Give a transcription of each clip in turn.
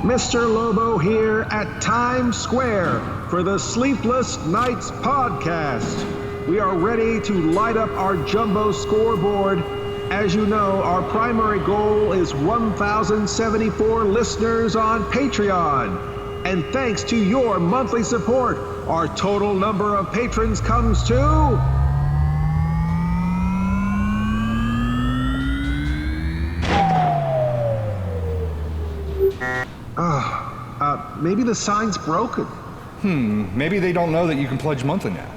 Mr. Lobo here at Times Square for the Sleepless Knights podcast. We are ready to light up our jumbo scoreboard. As you know, our primary goal is 1,074 listeners on Patreon. And thanks to your monthly support, our total number of patrons comes to... maybe the sign's broken. Maybe they don't know that you can pledge monthly now.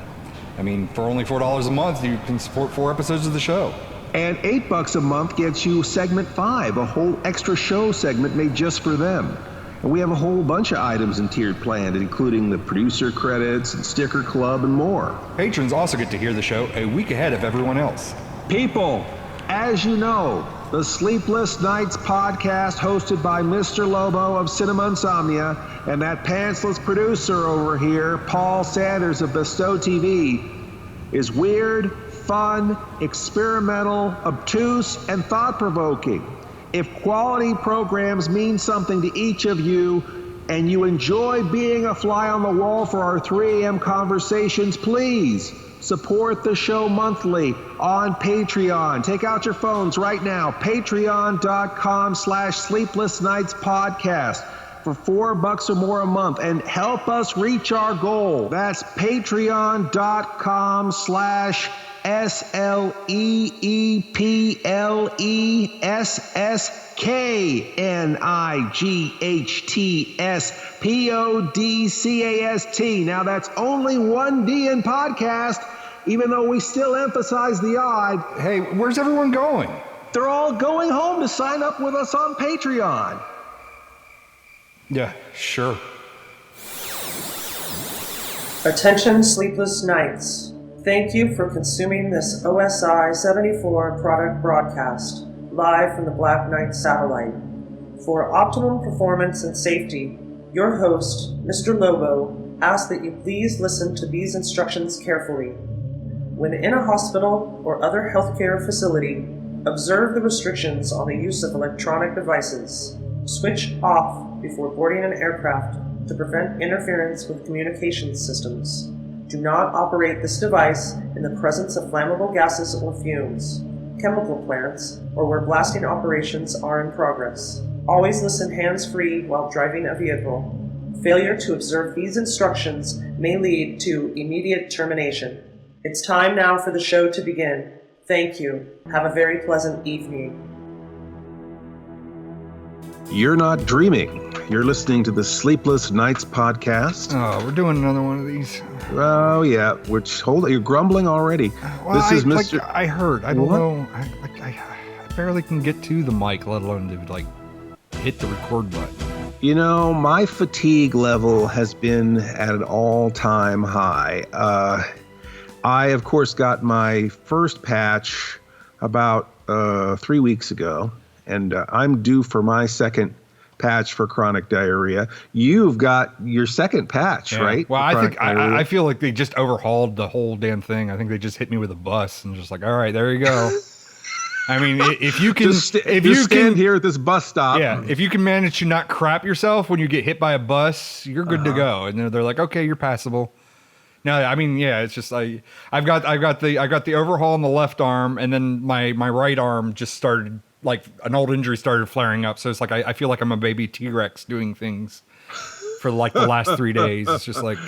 I mean, for only $4 a month, you can support 4 episodes of the show. And $8 a month gets you segment 5, a whole extra show segment made just for them. And we have a whole bunch of items in tiered plan, including the producer credits and sticker club and more. Patrons also get to hear the show a week ahead of everyone else. People, as you know, the Sleepless Knights podcast, hosted by Mr. Lobo of Cinema Insomnia and that pantsless producer over here, Paul Sanders of Bestow TV, is weird, fun, experimental, obtuse, and thought-provoking. If quality programs mean something to each of you and you enjoy being a fly on the wall for our 3 a.m. conversations, please support the show monthly on Patreon. Take out your phones right now. Patreon.com/sleeplessnightspodcast for $4 or more a month and help us reach our goal. That's patreon.com/SLEEPLESKNIGHTS Now that's only one D in podcast, even though we still emphasize the I. Hey, where's everyone going? They're all going home to sign up with us on Patreon. Yeah, sure. Attention Sleepless Knights. Thank you for consuming this OSI 74 product broadcast, live from the Black Knight satellite. For optimum performance and safety, your host, Mr. Lobo, asks that you please listen to these instructions carefully. When in a hospital or other healthcare facility, observe the restrictions on the use of electronic devices. Switch off before boarding an aircraft to prevent interference with communications systems. Do not operate this device in the presence of flammable gases or fumes, chemical plants, or where blasting operations are in progress. Always listen hands-free while driving a vehicle. Failure to observe these instructions may lead to immediate termination. It's time now for the show to begin. Thank you. Have a very pleasant evening. You're not dreaming. You're listening to the Sleepless Knights podcast. Oh, we're doing another one of these. Oh, yeah. You're grumbling already. Well, this is Mr. I heard. I don't What? know. I barely can get to the mic, let alone to, hit the record button. You know, my fatigue level has been at an all-time high. I, of course, got my first patch about 3 weeks ago, and I'm due for my second patch for chronic diarrhea. You've got your second patch, right? Well, I feel like they just overhauled the whole damn thing. I think they just hit me with a bus and just like, all right, there you go. I mean, if you can, stand here at this bus stop. Yeah, if you can manage to not crap yourself when you get hit by a bus, you're good to go. And they're like, okay, you're passable. No, I mean, yeah, it's just like I got the overhaul on the left arm, and then my right arm just started, like, an old injury started flaring up. So it's like I feel like I'm a baby T-Rex doing things for like the last 3 days. It's just like,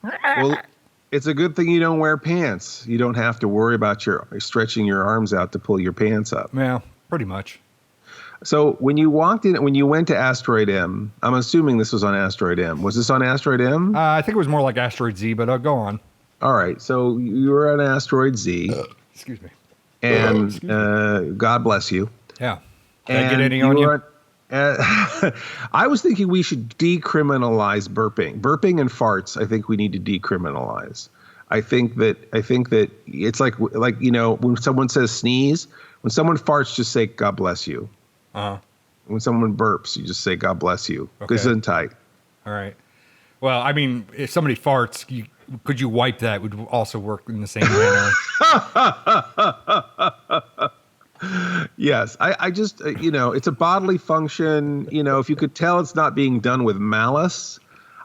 well, it's a good thing you don't wear pants. You don't have to worry about stretching your arms out to pull your pants up. yeah, pretty much. So when you went to Asteroid M, I'm assuming this was on Asteroid M. Was this on Asteroid M? I think it was more like Asteroid Z, but go on. All right. So you were on Asteroid Z. Excuse me. And God bless you. Yeah. Did I get any on you? I was thinking we should decriminalize burping. Burping and farts, I think we need to decriminalize. I think that it's like you know, when someone says sneeze, when someone farts, just say God bless you. Uh-huh. When someone burps, you just say God bless you. Okay. Gesundheit. All right. Well, I mean, if somebody farts, could you wipe that? Would also work in the same manner. Yes, I just, it's a bodily function. If you could tell it's not being done with malice,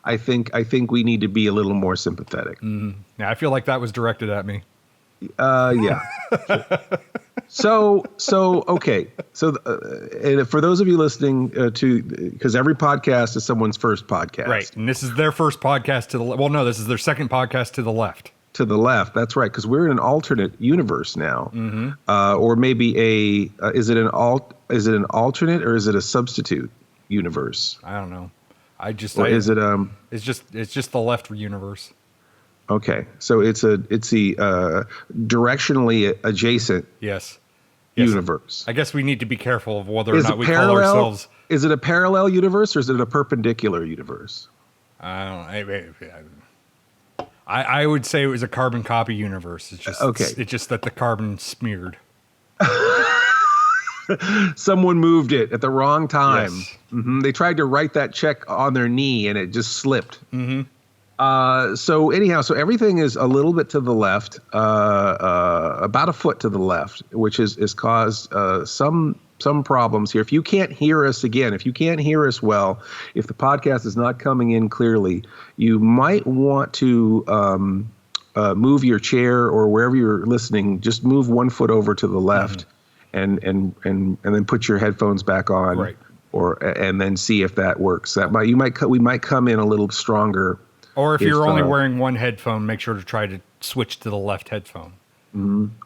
I think we need to be a little more sympathetic. Yeah, I feel like that was directed at me. Yeah. So okay. So and for those of you listening because every podcast is someone's first podcast. Right. And this is their first podcast to the well, no, this is their second podcast to the left. To the left. That's right. Because we're in an alternate universe now. Or maybe is it an alternate or is it a substitute universe? I don't know. Is it it's just the left universe. Okay. So it's the directionally adjacent universe. I guess we need to be careful of whether or not we call ourselves. Is it a parallel universe or is it a perpendicular universe? I don't know. I would say it was a carbon copy universe. It's just it's just that the carbon smeared. Someone moved it at the wrong time. Yes. They tried to write that check on their knee and it just slipped. So anyhow, so everything is a little bit to the left, about a foot to the left, which has caused some problems here. If you can't hear us again, if you can't hear us well, if the podcast is not coming in clearly, you might want to move your chair or wherever you're listening. Just move 1 foot over to the left, and then put your headphones back on, right? And then see if that works. We might come in a little stronger. Or if you're only wearing one headphone, make sure to try to switch to the left headphone.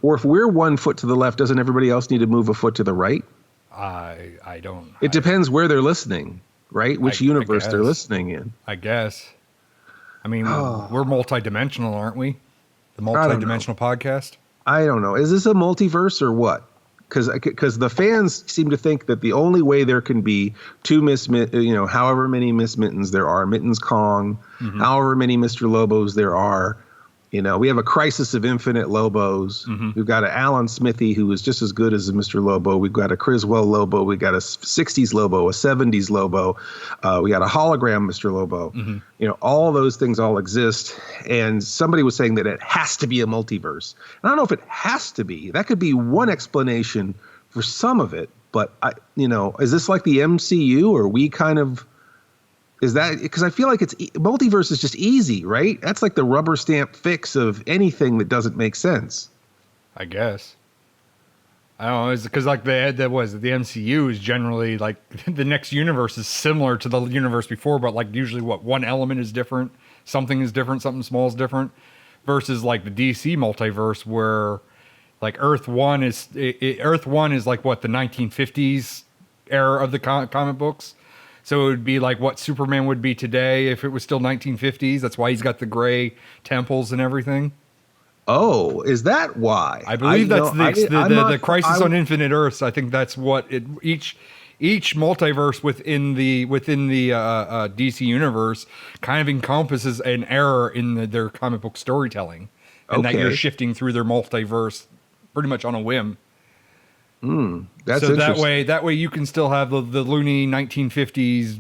Or if we're 1 foot to the left, doesn't everybody else need to move a foot to the right? I don't. It depends where they're listening, right? Which universe they're listening in. I guess. I mean, we're multidimensional, aren't we? The multidimensional podcast? I don't know. Is this a multiverse or what? Because the fans seem to think that the only way there can be two however many Miss Mittens there are, Mittens Kong, however many Mr. Lobos there are. We have a crisis of infinite Lobos. We've got an Alan Smithy who is just as good as a Mr. Lobo. We've got a Criswell Lobo. We've got a 60s Lobo, a 70s Lobo. We got a hologram Mr. Lobo. All those things all exist. And somebody was saying that it has to be a multiverse. And I don't know if it has to be. That could be one explanation for some of it. But, is this like the MCU or we kind of... Is that because I feel like multiverse is just easy, right? That's like the rubber stamp fix of anything that doesn't make sense. I guess. I don't know. It's because like the MCU is generally like the next universe is similar to the universe before, but like usually one element is different, something is different, something small is different, versus like the DC multiverse where like Earth 1 is like what the 1950s era of the comic books. So it would be like what Superman would be today if it was still 1950s. That's why he's got the gray temples and everything. Oh, is that why? I believe that's the Crisis on Infinite Earths. I think that's what each multiverse within the DC universe kind of encompasses an error in their comic book storytelling, and that you're shifting through their multiverse pretty much on a whim. That's so interesting. that way you can still have the loony 1950s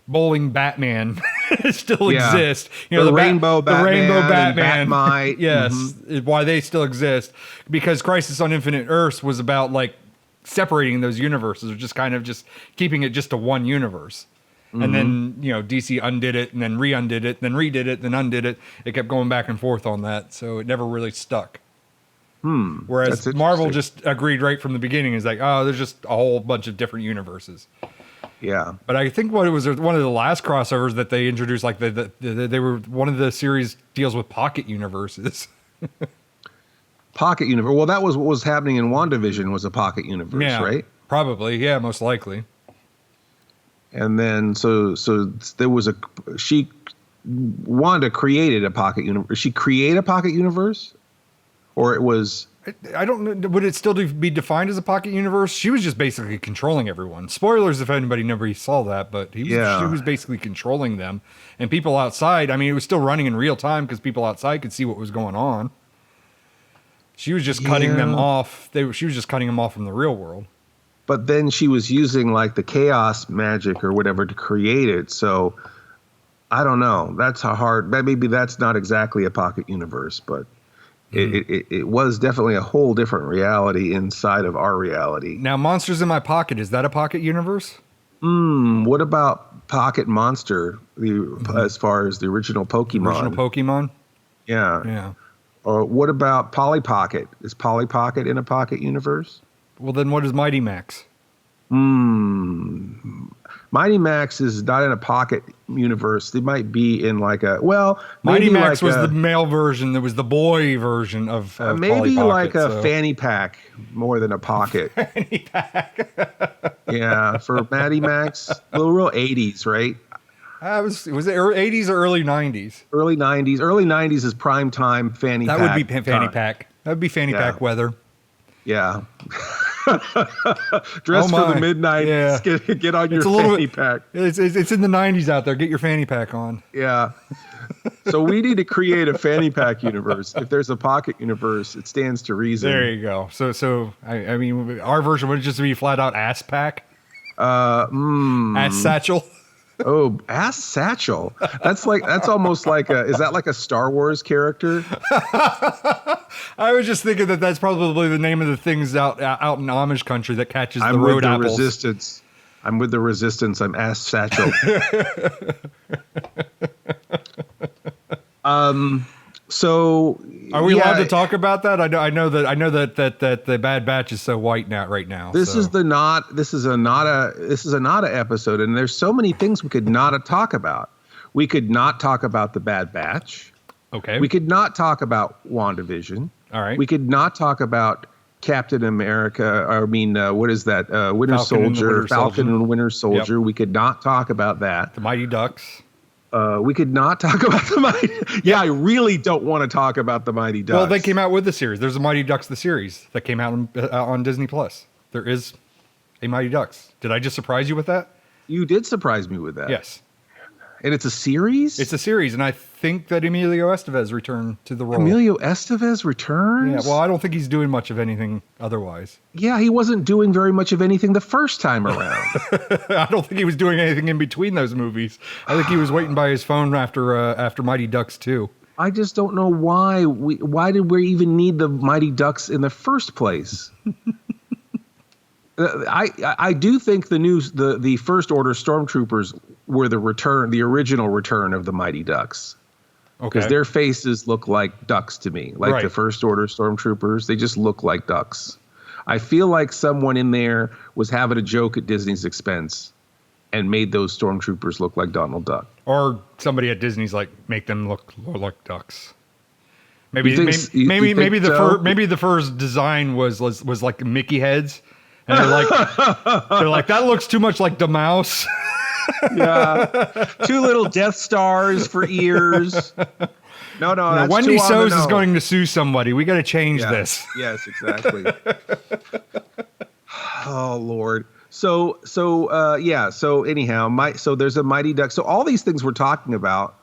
bowling Batman still exist. The rainbow Batman. Batmite. Yes, why they still exist, because Crisis on Infinite Earths was about like separating those universes, or just kind of just keeping it just to one universe. And then DC undid it, and then re-undid it, then redid it, then undid it. It kept going back and forth on that, so it never really stuck. Whereas Marvel just agreed right from the beginning, is like, oh, there's just a whole bunch of different universes. Yeah. But I think one of the last crossovers that they introduced, like they were one of the series deals with pocket universes. Pocket universe. Well, that was what was happening in WandaVision, was a pocket universe, right? Probably. Yeah, most likely. And then so there was Wanda created a pocket universe. She create a pocket universe? Or it was... I don't know. Would it still be defined as a pocket universe? She was just basically controlling everyone. Spoilers if anybody never saw that, but she was basically controlling them. And people outside, I mean, it was still running in real time because people outside could see what was going on. She was just cutting them off. She was just cutting them off from the real world. But then she was using like the chaos magic or whatever to create it. So I don't know. Maybe that's not exactly a pocket universe, but... It was definitely a whole different reality inside of our reality. Now, Monsters in My Pocket, is that a pocket universe? What about Pocket Monster, as far as the original Pokemon? Original Pokemon? Yeah. Yeah. Or what about Polly Pocket? Is Polly Pocket in a pocket universe? Well, then what is Mighty Max? Mighty Max is not in a pocket universe. They might be in like a, well, Mighty maybe Max like was the male version. There was the boy version of maybe Polly Pocket, like a fanny pack more than a pocket. fanny pack. Yeah, for Mighty Max, real 80s, right? Was it 80s or early 90s? Early 90s. Early 90s is prime time fanny pack. That would be fanny pack. That would be fanny pack weather. Yeah. Dress for the midnight. Yeah. Get on your fanny pack. It's in the 90s out there. Get your fanny pack on. Yeah. So we need to create a fanny pack universe. If there's a pocket universe, it stands to reason. There you go. So I mean, our version would just be flat out ass pack. Ass satchel. Oh, ass satchel. That's almost like is that like a Star Wars character? I was just thinking that's probably the name of the things out in Amish country that catches the road apples. Resistance. I'm with the resistance. I'm ass satchel. So are we allowed to talk about that? I know that the Bad Batch is so white now right now. This is a Nada episode, and there's so many things we could not talk about. We could not talk about the Bad Batch. Okay. We could not talk about WandaVision. All right. We could not talk about Captain America. What is that? Winter Soldier, Falcon and Winter Soldier. Yep. We could not talk about that. The Mighty Ducks. We could not talk about the Mighty. Yeah, I really don't want to talk about the Mighty Ducks. Well, they came out with the series. There's a Mighty Ducks the series that came out on Disney Plus. There is a Mighty Ducks. Did I just surprise you with that? You did surprise me with that. Yes. And it's a series? It's a series, and I think that Emilio Estevez returned to the role. Emilio Estevez returns? Yeah, well, I don't think he's doing much of anything otherwise. Yeah, he wasn't doing very much of anything the first time around. I don't think he was doing anything in between those movies. I think he was waiting by his phone after Mighty Ducks 2. I just don't know why did we even need the Mighty Ducks in the first place? I do think the First Order Stormtroopers were the original return of the Mighty Ducks. Okay. Because their faces look like ducks to me. Like the First Order Stormtroopers, they just look like ducks. I feel like someone in there was having a joke at Disney's expense and made those Stormtroopers look like Donald Duck. Or somebody at Disney's like, make them look like ducks. Maybe the first design was like Mickey heads. And they're like, that looks too much like the mouse. Yeah. 2 little Death Stars for ears. No, that's Wendy too So's is going to sue somebody. We got to change this. Yes, exactly. Oh, Lord. So anyhow, so there's a Mighty Duck. So all these things we're talking about,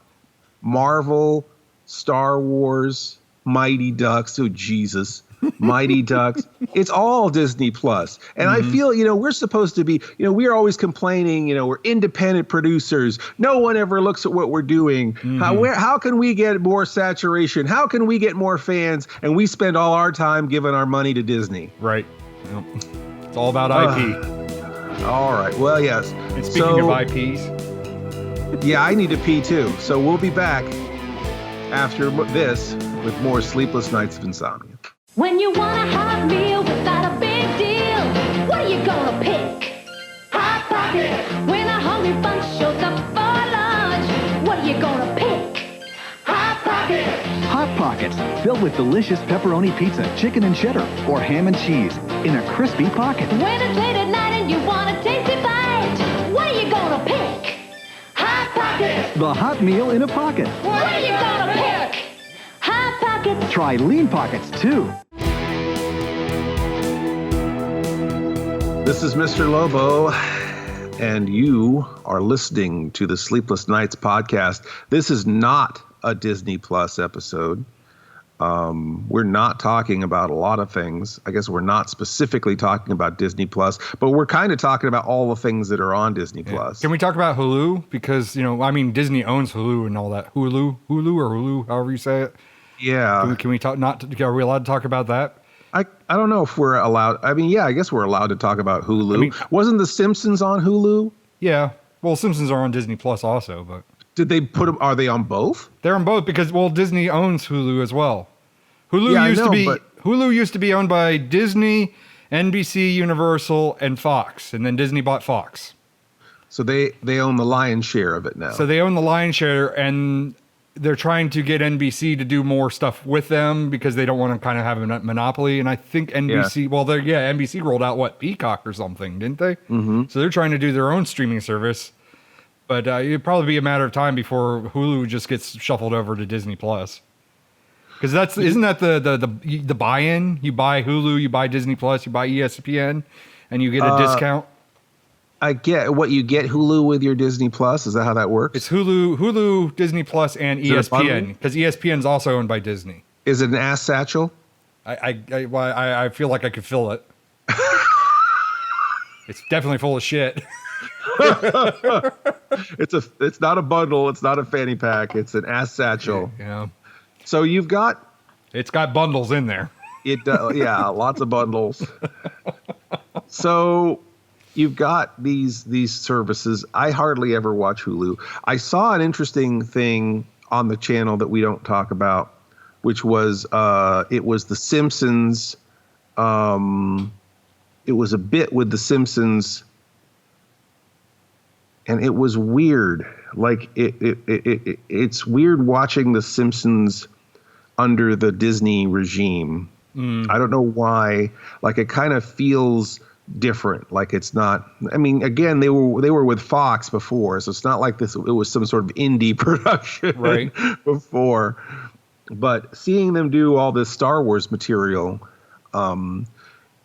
Marvel, Star Wars, Mighty Ducks, oh Jesus. Mighty Ducks. It's all Disney Plus. And I feel, we're supposed to be, we are always complaining, we're independent producers. No one ever looks at what we're doing. How can we get more saturation? How can we get more fans? And we spend all our time giving our money to Disney. Right. Yep. It's all about IP. All right. Well, yes. And speaking of IPs. Yeah, I need to pee too. So we'll be back after this with more Sleepless Nights of Insomnia. When you want a hot meal without a big deal, what are you gonna pick? Hot Pocket. When a hungry bunch shows up for lunch, what are you gonna pick? Hot Pocket. Hot Pockets, filled with delicious pepperoni pizza, chicken and cheddar, or ham and cheese in a crispy pocket. When it's late at night and you want a tasty bite, what are you gonna pick? Hot Pocket. The hot meal in a pocket. What are you gonna pick? Hot Pockets. Try Lean Pockets, too. This is Mr. Lobo, and you are listening to the Sleepless Nights podcast. This is not a Disney Plus episode. We're not talking about a lot of things. I guess we're not specifically talking about Disney Plus, but we're kind of talking about all the things that are on Disney Plus. Can we talk about Hulu? Because, Disney owns Hulu and all that. Hulu, however you say it. Yeah. Can we talk? Are we allowed to talk about that? I don't know if we're allowed. I mean, yeah, I guess we're allowed to talk about Hulu. I mean, wasn't The Simpsons on Hulu? Yeah. Well, Simpsons are on Disney Plus also, but Did they put them? Are they on both? they're on both because Disney owns Hulu as well. Hulu used to be owned by Disney, NBC, Universal, and Fox, and then Disney bought Fox. So they own the lion's share of it now. So they own the lion's share, and they're trying to get NBC to do more stuff with them because they don't want to kind of have a monopoly. And I think NBC, NBC rolled out Peacock or something, didn't they? Mm-hmm. So they're trying to do their own streaming service. But it'd probably be a matter of time before Hulu just gets shuffled over to Disney Plus. Because isn't that the buy-in? You buy Hulu, you buy Disney Plus, you buy ESPN, and you get a discount. I get what you get Hulu with your Disney Plus. Is that how that works? It's Hulu, Disney Plus, and ESPN because ESPN is also owned by Disney. Is it an ass satchel? I feel like I could fill it. It's definitely full of shit. It's not a bundle. It's not a fanny pack. It's an ass satchel. Yeah. So it's got bundles in there. It does. Yeah, lots of bundles. So you've got these services. I hardly ever watch Hulu. I saw an interesting thing on the channel that we don't talk about, which was it was The Simpsons. It was a bit with The Simpsons, and it was weird. Like it's weird watching The Simpsons under the Disney regime. I don't know why. Like it kind of feels different. Like it's not. I mean, again, they were with Fox before, so it's not like this. It was some sort of indie production right before. But seeing them do all this Star Wars material, and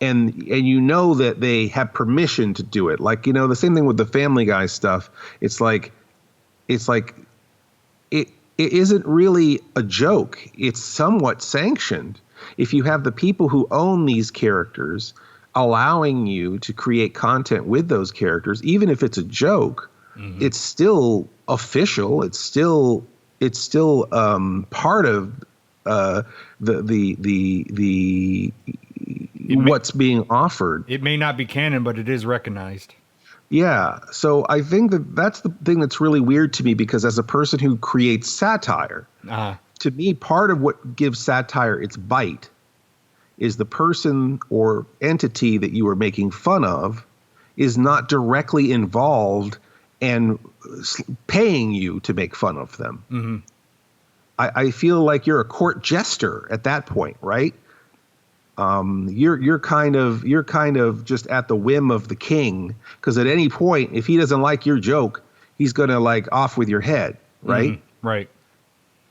you know that they have permission to do it. Like, you know, the same thing with the Family Guy stuff. It isn't really a joke. It's somewhat sanctioned. If you have the people who own these characters allowing you to create content with those characters, even if it's a joke, it's still official. It's still part of the what's being offered. It may not be canon, but it is recognized. Yeah. So I think that's the thing that's really weird to me, because as a person who creates satire, to me, part of what gives satire its bite is the person or entity that you are making fun of is not directly involved and paying you to make fun of them. Mm-hmm. I feel like you're a court jester at that point, right? You're kind of just at the whim of the king, because at any point, if he doesn't like your joke, he's gonna like off with your head, right? Mm-hmm. Right.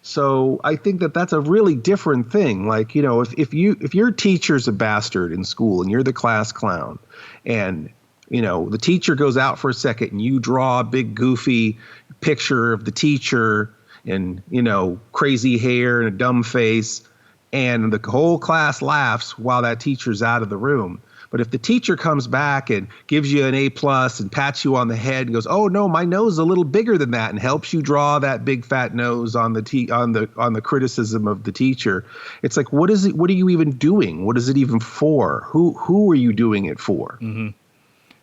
So I think that's a really different thing. Like, you know, if your teacher's a bastard in school and you're the class clown, and you know the teacher goes out for a second and you draw a big goofy picture of the teacher and, you know, crazy hair and a dumb face, and the whole class laughs while that teacher's out of the room. But if the teacher comes back and gives you an A+ and pats you on the head and goes, "Oh no, my nose is a little bigger than that," and helps you draw that big fat nose on the criticism of the teacher, it's like, what is it? What are you even doing? What is it even for? Who are you doing it for? Mm-hmm.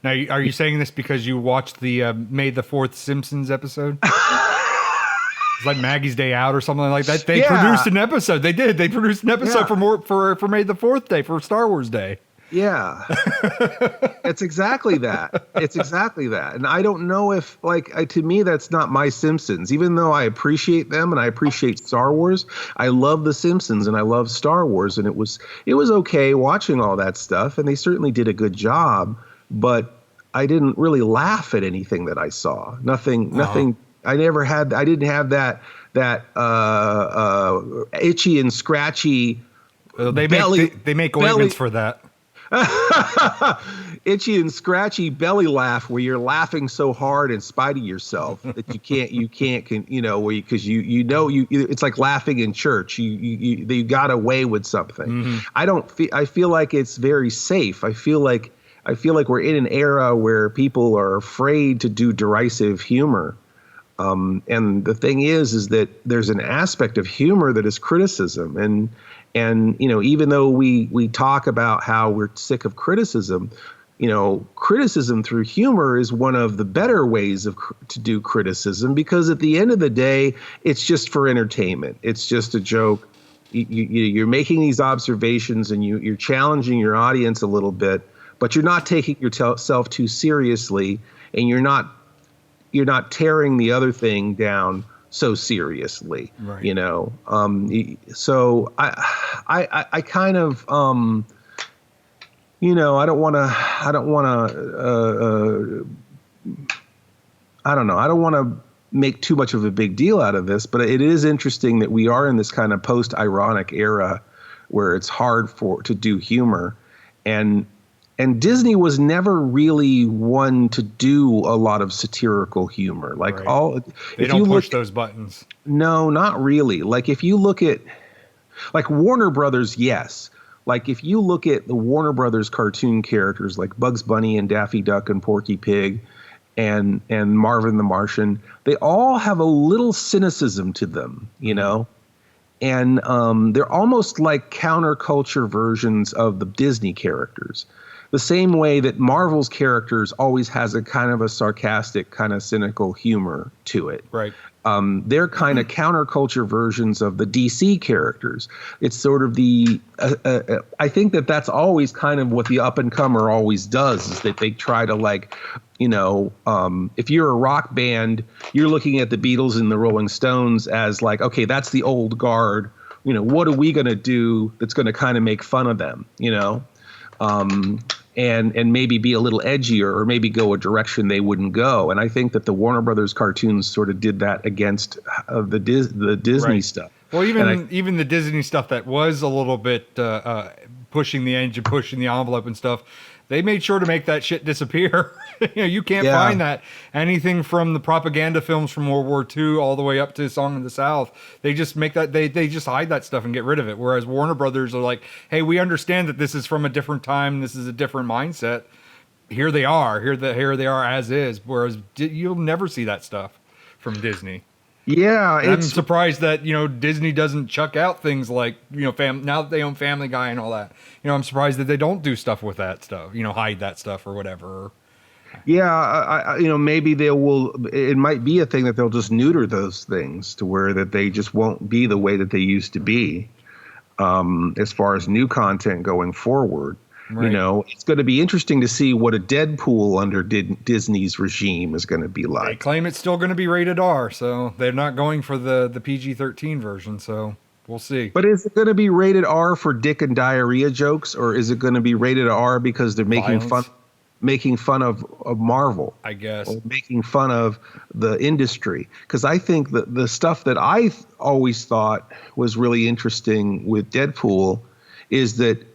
Now, are you saying this because you watched the May the 4th Simpsons episode? It's like Maggie's Day Out or something like that. They produced an episode. They did. They produced an episode for May the 4th Day, for Star Wars Day. Yeah. It's exactly that. It's exactly that. And I don't know if, to me, that's not my Simpsons. Even though I appreciate them and I appreciate Star Wars, I love the Simpsons and I love Star Wars. And it was okay watching all that stuff. And they certainly did a good job. But I didn't really laugh at anything that I saw. Nothing. I didn't have that itchy and scratchy. They make ointments for that. Itchy and scratchy belly laugh where you're laughing so hard in spite of yourself that you can't it's like laughing in church. You got away with something. Mm-hmm. I feel like it's very safe. I feel like we're in an era where people are afraid to do derisive humor. And the thing is that there's an aspect of humor that is criticism. And even though we talk about how we're sick of criticism, criticism through humor is one of the better ways to do criticism, because at the end of the day, it's just for entertainment. It's just a joke. You're making these observations and you're challenging your audience a little bit, but you're not taking yourself too seriously, and you're not tearing the other thing down so seriously. Right. So I kind of I don't want to make too much of a big deal out of this, but it is interesting that we are in this kind of post-ironic era where it's hard to do humor, and Disney was never really one to do a lot of satirical humor. Like they don't push those buttons. No, not really. Like if you look at Warner Brothers, yes. Like if you look at the Warner Brothers cartoon characters like Bugs Bunny and Daffy Duck and Porky Pig and Marvin the Martian, they all have a little cynicism to them, and they're almost like counterculture versions of the Disney characters. The same way that Marvel's characters always has a kind of a sarcastic, kind of cynical humor to it. Right. They're kind of counterculture versions of the DC characters. It's sort of I think that's always kind of what the up-and-comer always does, is that they try to if you're a rock band, you're looking at the Beatles and the Rolling Stones as like, okay, that's the old guard. What are we going to do that's going to kind of make fun of them, and maybe be a little edgier, or maybe go a direction they wouldn't go. And I think that the Warner Brothers cartoons sort of did that against the Disney stuff. Well, even the Disney stuff that was a little bit pushing the engine, pushing the envelope and stuff, they made sure to make that shit disappear. You can't find that. Anything from the propaganda films from World War II all the way up to Song of the South, they just make that, they just hide that stuff and get rid of it. Whereas Warner Brothers are like, hey, we understand that this is from a different time, this is a different mindset. Here they are. Here they are as is. Whereas you'll never see that stuff from Disney. Yeah, I'm surprised that Disney doesn't chuck out things like now that they own Family Guy and all that. I'm surprised that they don't do stuff with that stuff. Hide that stuff or whatever. Yeah, I maybe they will. It might be a thing that they'll just neuter those things to where that they just won't be the way that they used to be, as far as new content going forward. Right. It's going to be interesting to see what a Deadpool under Disney's regime is going to be like. They claim it's still going to be rated R, so they're not going for the PG-13 version, so we'll see. But is it going to be rated R for dick and diarrhea jokes, or is it going to be rated R because they're making fun of Marvel? I guess. Or making fun of the industry? Because I think that the stuff that I always thought was really interesting with Deadpool is that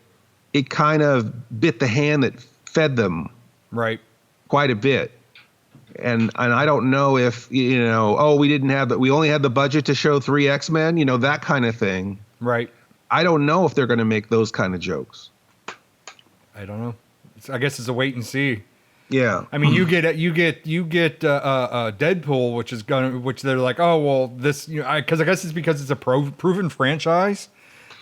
it kind of bit the hand that fed them, right, quite a bit. And I don't know if we only had the budget to show 3 X-Men, that kind of thing. Right. I don't know if they're going to make those kind of jokes. I don't know. I guess it's a wait and see. Yeah. I mean, you get Deadpool, which they're like, oh well, this because I guess it's because it's a proven franchise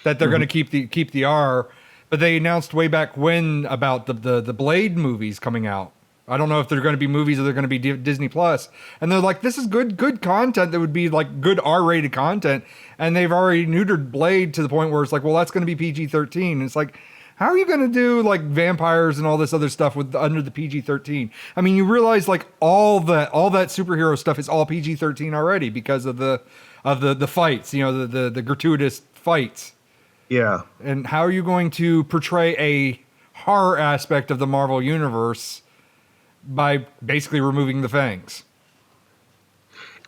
that they're going to keep the R. But they announced way back when about the Blade movies coming out. I don't know if they're going to be movies or they're going to be Disney Plus. And they're like, this is good content that would be like good R-rated content. And they've already neutered Blade to the point where it's like, well, that's going to be PG-13. And it's like, how are you going to do like vampires and all this other stuff under the PG-13? I mean, you realize like all that superhero stuff is all PG-13 already because of the fights, the gratuitous fights. Yeah. And how are you going to portray a horror aspect of the Marvel Universe by basically removing the fangs?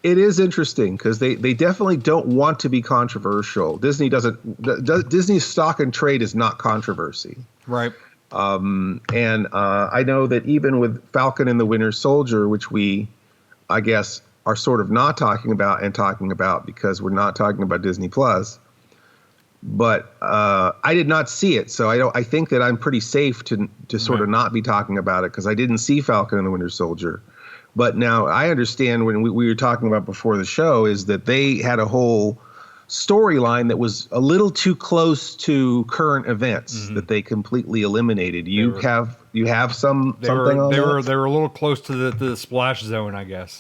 It is interesting because they definitely don't want to be controversial. Disney's stock and trade is not controversy. Right. And I know that even with Falcon and the Winter Soldier, which we, I guess, are sort of not talking about because we're not talking about Disney Plus. But I did not see it, so I think that I'm pretty safe to sort of not be talking about it because I didn't see Falcon and the Winter Soldier, But now I understand when we were talking about before the show is that they had a whole storyline that was a little too close to current events that they completely eliminated. You have something on that? They were a little close to the splash zone, I guess.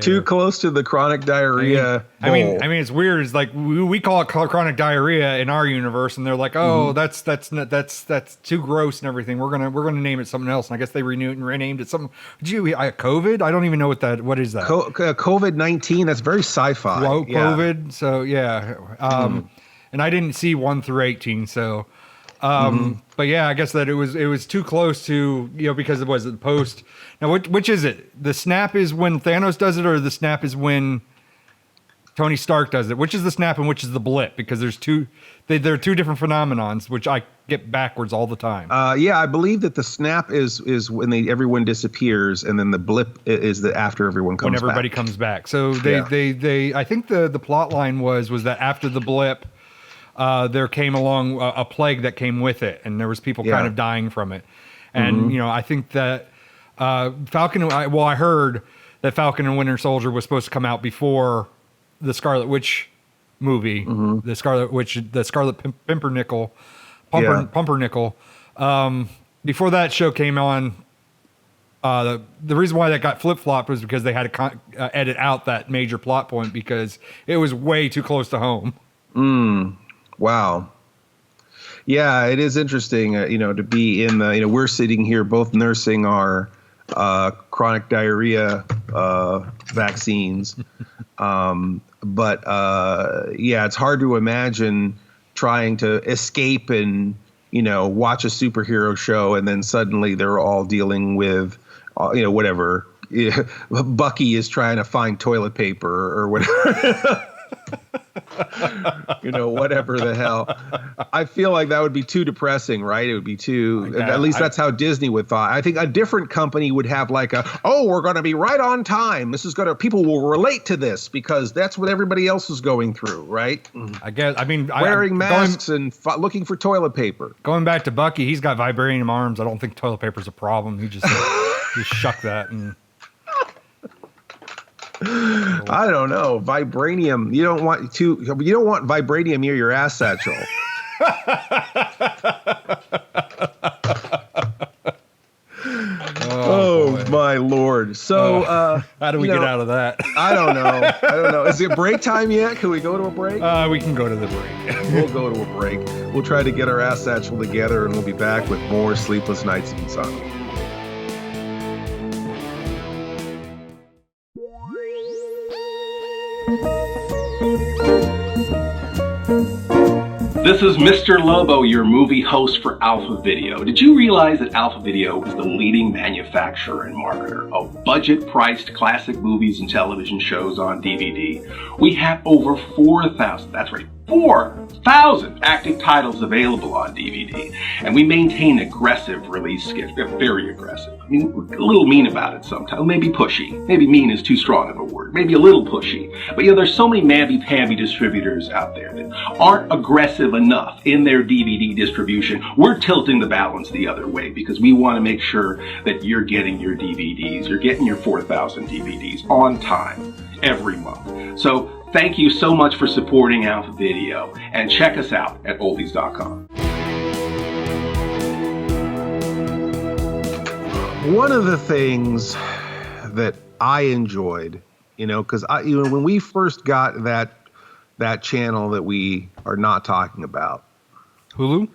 Too close to the chronic diarrhea. I mean, it's weird. It's like we call it chronic diarrhea in our universe, and they're like, "Oh, that's too gross and everything. We're gonna name it something else." And I guess they renamed it something. COVID? I don't even know what is that. COVID-19. That's very sci-fi. COVID. Yeah. So yeah. And I didn't see 1 through 18. So. But yeah, I guess that it was too close to, because it was the post. Now, which is it? The snap is when Thanos does it, or the snap is when Tony Stark does it? Which is the snap and which is the blip? Because there are two different phenomenons, which I get backwards all the time. I believe that the snap is when everyone disappears, and then the blip is after everyone comes back. When everybody comes back. So they I think the plot line was that after the blip, there came along a plague that came with it, and there was people kind of dying from it. And, I think that I heard that Falcon and Winter Soldier was supposed to come out before the Scarlet Witch movie, the Scarlet Pumpernickel. Before that show came on, the reason why that got flip-flopped was because they had to edit out that major plot point because it was way too close to home. Wow. Yeah, it is interesting, to be in the, we're sitting here both nursing our chronic diarrhea vaccines. But it's hard to imagine trying to escape and, watch a superhero show and then suddenly they're all dealing with, whatever. Bucky is trying to find toilet paper or whatever. Whatever the hell. I feel like that would be too depressing, right? It would be too, at least that's how Disney would thought. I think a different company would have like we're going to be right on time. People will relate to this because that's what everybody else is going through, right? Wearing masks and looking for toilet paper. Going back to Bucky, he's got vibranium arms. I don't think toilet paper's a problem. He just shuck that and... I don't know. Vibranium. You don't want vibranium near your ass satchel. Oh my Lord. So how do we get out of that? I don't know. Is it break time yet? Can we go to a break? We can go to the break. We'll go to a break. We'll try to get our ass satchel together and we'll be back with more Sleepless Nights of Insomnia. This is Mr. Lobo, your movie host for Alpha Video. Did you realize that Alpha Video is the leading manufacturer and marketer of budget-priced classic movies and television shows on DVD? We have over 4,000, that's right, 4,000 active titles available on DVD, and we maintain aggressive release schedule, very aggressive. I mean, we're a little mean about it sometimes, maybe pushy. Maybe mean is too strong of a word, maybe a little pushy. But there's so many mamby-pamby distributors out there that aren't aggressive enough in their DVD distribution. We're tilting the balance the other way because we want to make sure that you're getting your DVDs, you're getting your 4,000 DVDs on time every month. So thank you so much for supporting Alpha Video, and check us out at oldies.com. One of the things that I enjoyed, because when we first got that channel that we are not talking about, Hulu.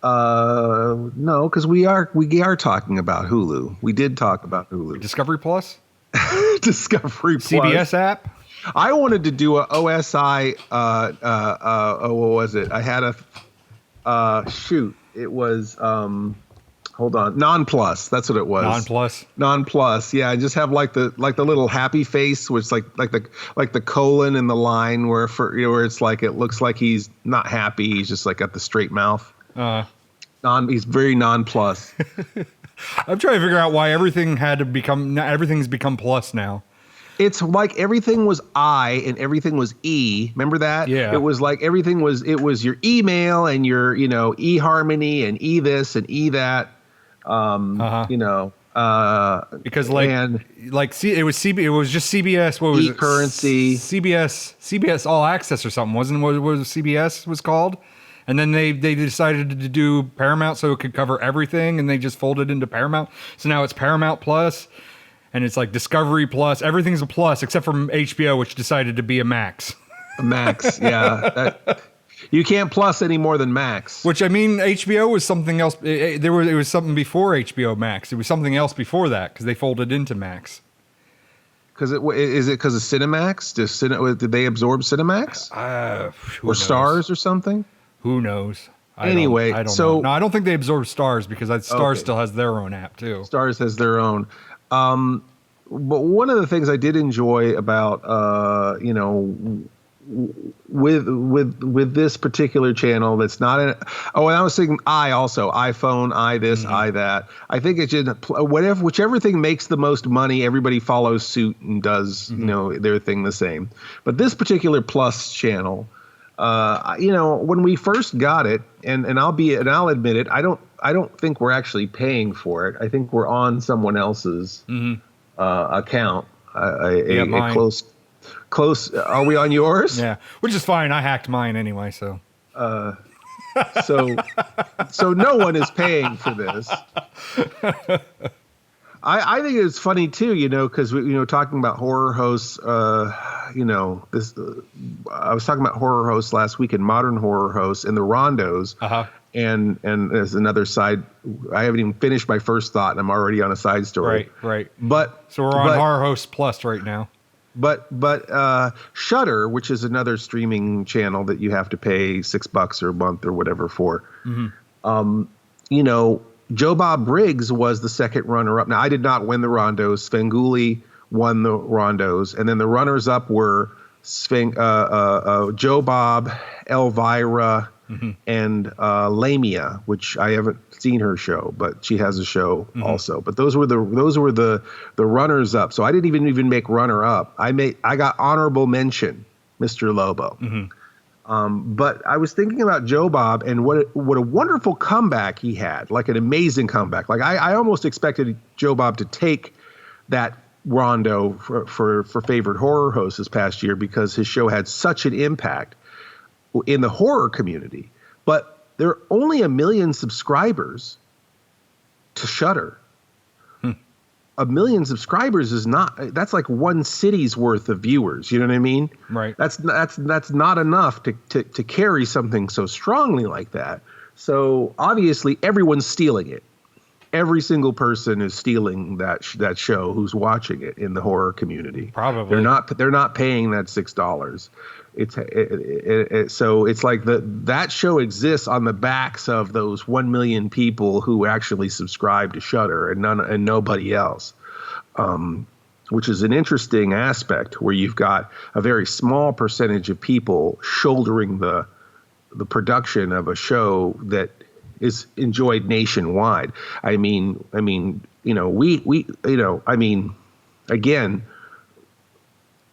No, because we are talking about Hulu. We did talk about Hulu. Discovery Plus. Discovery Plus. CBS app. I wanted to do a OSI. What was it? I had it was hold on, Non-Plus. That's what it was. Non-Plus. Yeah, I just have like the little happy face, which like the colon in the line where it's like it looks like he's not happy. He's just like got the straight mouth. He's very Non-Plus. I'm trying to figure out why everything's become plus now. It's like everything was I and everything was E. Remember that? Yeah. It was like it was your email and your, eHarmony and E this and E that. Because it was just CBS. What was E-currency. it? CBS All Access or something, wasn't what CBS was called? And then they decided to do Paramount so it could cover everything, and they just folded into Paramount. So now it's Paramount Plus, and it's like Discovery Plus. Everything's a plus except for HBO, which decided to be a Max. A Max, yeah. You can't plus any more than Max. Which, I mean, HBO was something else. It was something before HBO Max. It was something else before that because they folded into Max. Is it because of Cinemax? Did they absorb Cinemax? Or Stars or something? Who knows? I don't know. No, I don't think they absorbed Stars because Stars still has their own app too. Stars has their own. But one of the things I did enjoy about with this particular channel that's not and I was thinking iPhone, this, that. I think it's just whichever thing makes the most money, everybody follows suit and does their thing the same. But this particular Plus channel, when we first got it, and I'll admit it, I don't think we're actually paying for it. I think we're on someone else's account, a close. Are we on yours? Yeah, which is fine. I hacked mine anyway, so. So no one is paying for this. I think it's funny too, because talking about horror hosts. I was talking about horror hosts last week and modern horror hosts and the Rondos. And there's another side. I haven't even finished my first thought, and I'm already on a side story. Right. So we're on Horror Hosts Plus right now. But Shudder, which is another streaming channel that you have to pay $6 or a month or whatever for. Joe Bob Briggs was the second runner-up. Now, I did not win the Rondos. Svengoolie won the Rondos, and then the runners-up were Joe Bob, Elvira, and Lamia, which I haven't seen her show, but she has a show also. But those were the runners up. So I didn't even make runner up. I got honorable mention, Mr. Lobo. But I was thinking about Joe Bob and what a wonderful comeback he had, like an amazing comeback. Like I almost expected Joe Bob to take that Rondo for favorite horror host this past year because his show had such an impact in the horror community. But there are only 1 million subscribers to Shudder. 1 million subscribers that's like one city's worth of viewers. You know what I mean? Right. That's not enough to carry something so strongly like that. So obviously everyone's stealing it. Every single person is stealing that show who's watching it in the horror community. Probably. They're not paying that $6. So it's like that show exists on the backs of those 1 million people who actually subscribe to Shudder and nobody else, which is an interesting aspect where you've got a very small percentage of people shouldering the production of a show that is enjoyed nationwide. Again.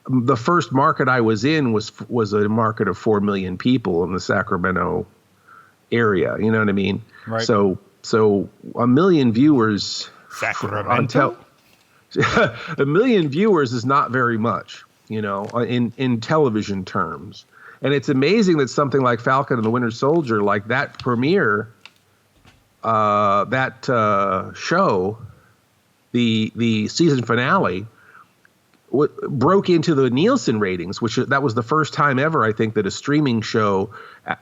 The first market I was in was a market of 4 million people in the Sacramento area. You know what I mean? Right. So 1 million viewers. Sacramento? 1 million viewers is not very much, in television terms. And it's amazing that something like Falcon and the Winter Soldier, like that premiere, show, the season finale, broke into the Nielsen ratings, that was the first time ever, I think, that a streaming show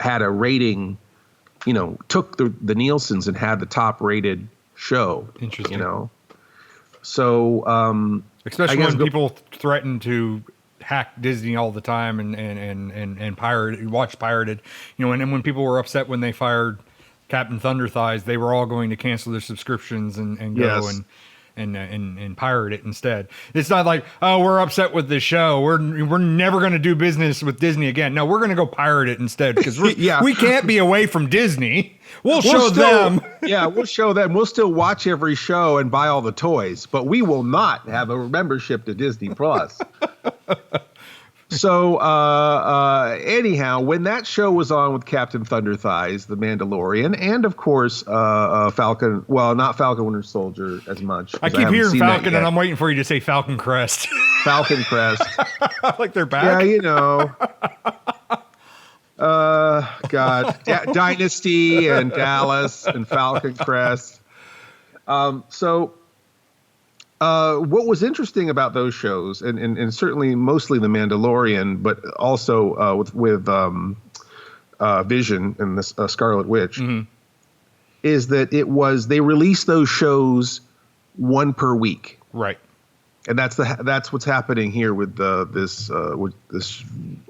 had a rating, took the Nielsen's and had the top rated show. Interesting. So, especially when people threaten to hack Disney all the time and watch pirated, and when people were upset when they fired Captain Thunderthighs, they were all going to cancel their subscriptions and go and pirate it instead. It's not like, oh, we're upset with this show, we're never going to do business with Disney again. No, we're going to go pirate it instead because we can't be away from Disney. We'll show them. Yeah, we'll show them. We'll still watch every show and buy all the toys, but we will not have a membership to Disney Plus. So anyhow, when that show was on with Captain Thunder Thighs, the Mandalorian, and of course Falcon, well, not Falcon Winter Soldier as much. I keep hearing Falcon, and I'm waiting for you to say Falcon Crest. Falcon Crest. Like they're back. Yeah, you know. God, Dynasty and Dallas and Falcon Crest. So what was interesting about those shows, and certainly mostly The Mandalorian, but also with Vision and the Scarlet Witch, is that they released those shows one per week, right? And that's what's happening here with this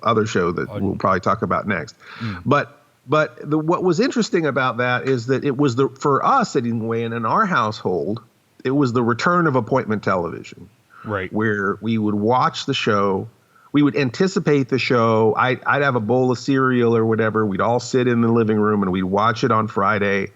other show that we'll probably talk about next. But what was interesting about that is that it was for us anyway, and in our household, it was the return of appointment television, right? Where we would watch the show, we would anticipate the show. I'd have a bowl of cereal or whatever. We'd all sit in the living room and we'd watch it on Friday,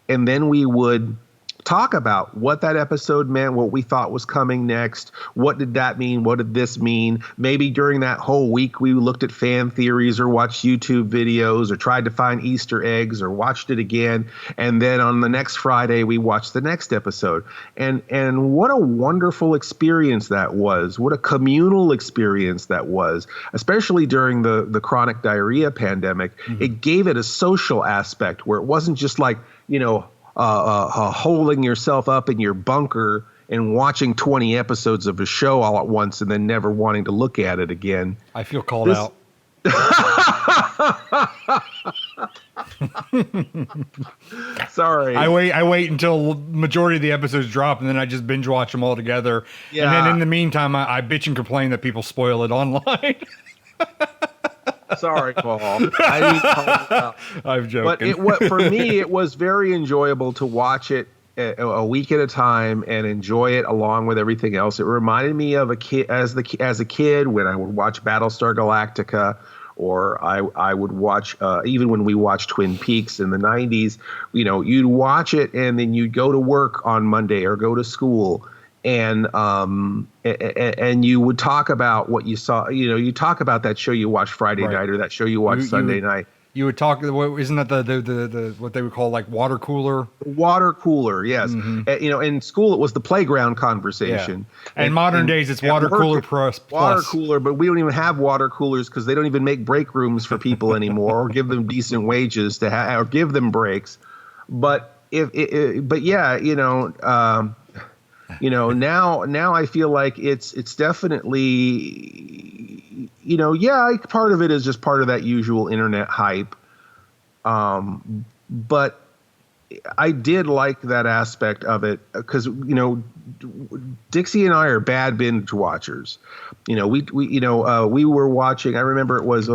and then we would talk about what that episode meant, what we thought was coming next. What did that mean? What did this mean? Maybe during that whole week, we looked at fan theories or watched YouTube videos or tried to find Easter eggs or watched it again. And then on the next Friday, we watched the next episode. And what a wonderful experience that was. What a communal experience that was, especially during the chronic diarrhea pandemic. It gave it a social aspect where it wasn't just like, holding yourself up in your bunker and watching 20 episodes of a show all at once and then never wanting to look at it again. I feel called out. Sorry. I wait until majority of the episodes drop and then I just binge watch them all together. Yeah. And then in the meantime, I bitch and complain that people spoil it online. Sorry, Paul. I didn't call it out. I'm joking. But for me, it was very enjoyable to watch it a week at a time and enjoy it along with everything else. It reminded me of a kid as a kid when I would watch Battlestar Galactica, or I would watch even when we watched Twin Peaks in the 90s. You'd watch it and then you'd go to work on Monday or go to school. And you would talk about what you saw. You talk about that show you watched Friday night or that show you watched Sunday night. You would talk. Isn't that the what they would call like water cooler? Water cooler, yes. In school it was the playground conversation. Yeah. And modern days it's water cooler plus. Water cooler, but we don't even have water coolers because they don't even make break rooms for people anymore, or give them decent wages to or give them breaks. But now I feel like it's definitely, part of it is just part of that usual internet hype. But I did like that aspect of it because, Dixie and I are bad binge watchers. We were watching, I remember it was, the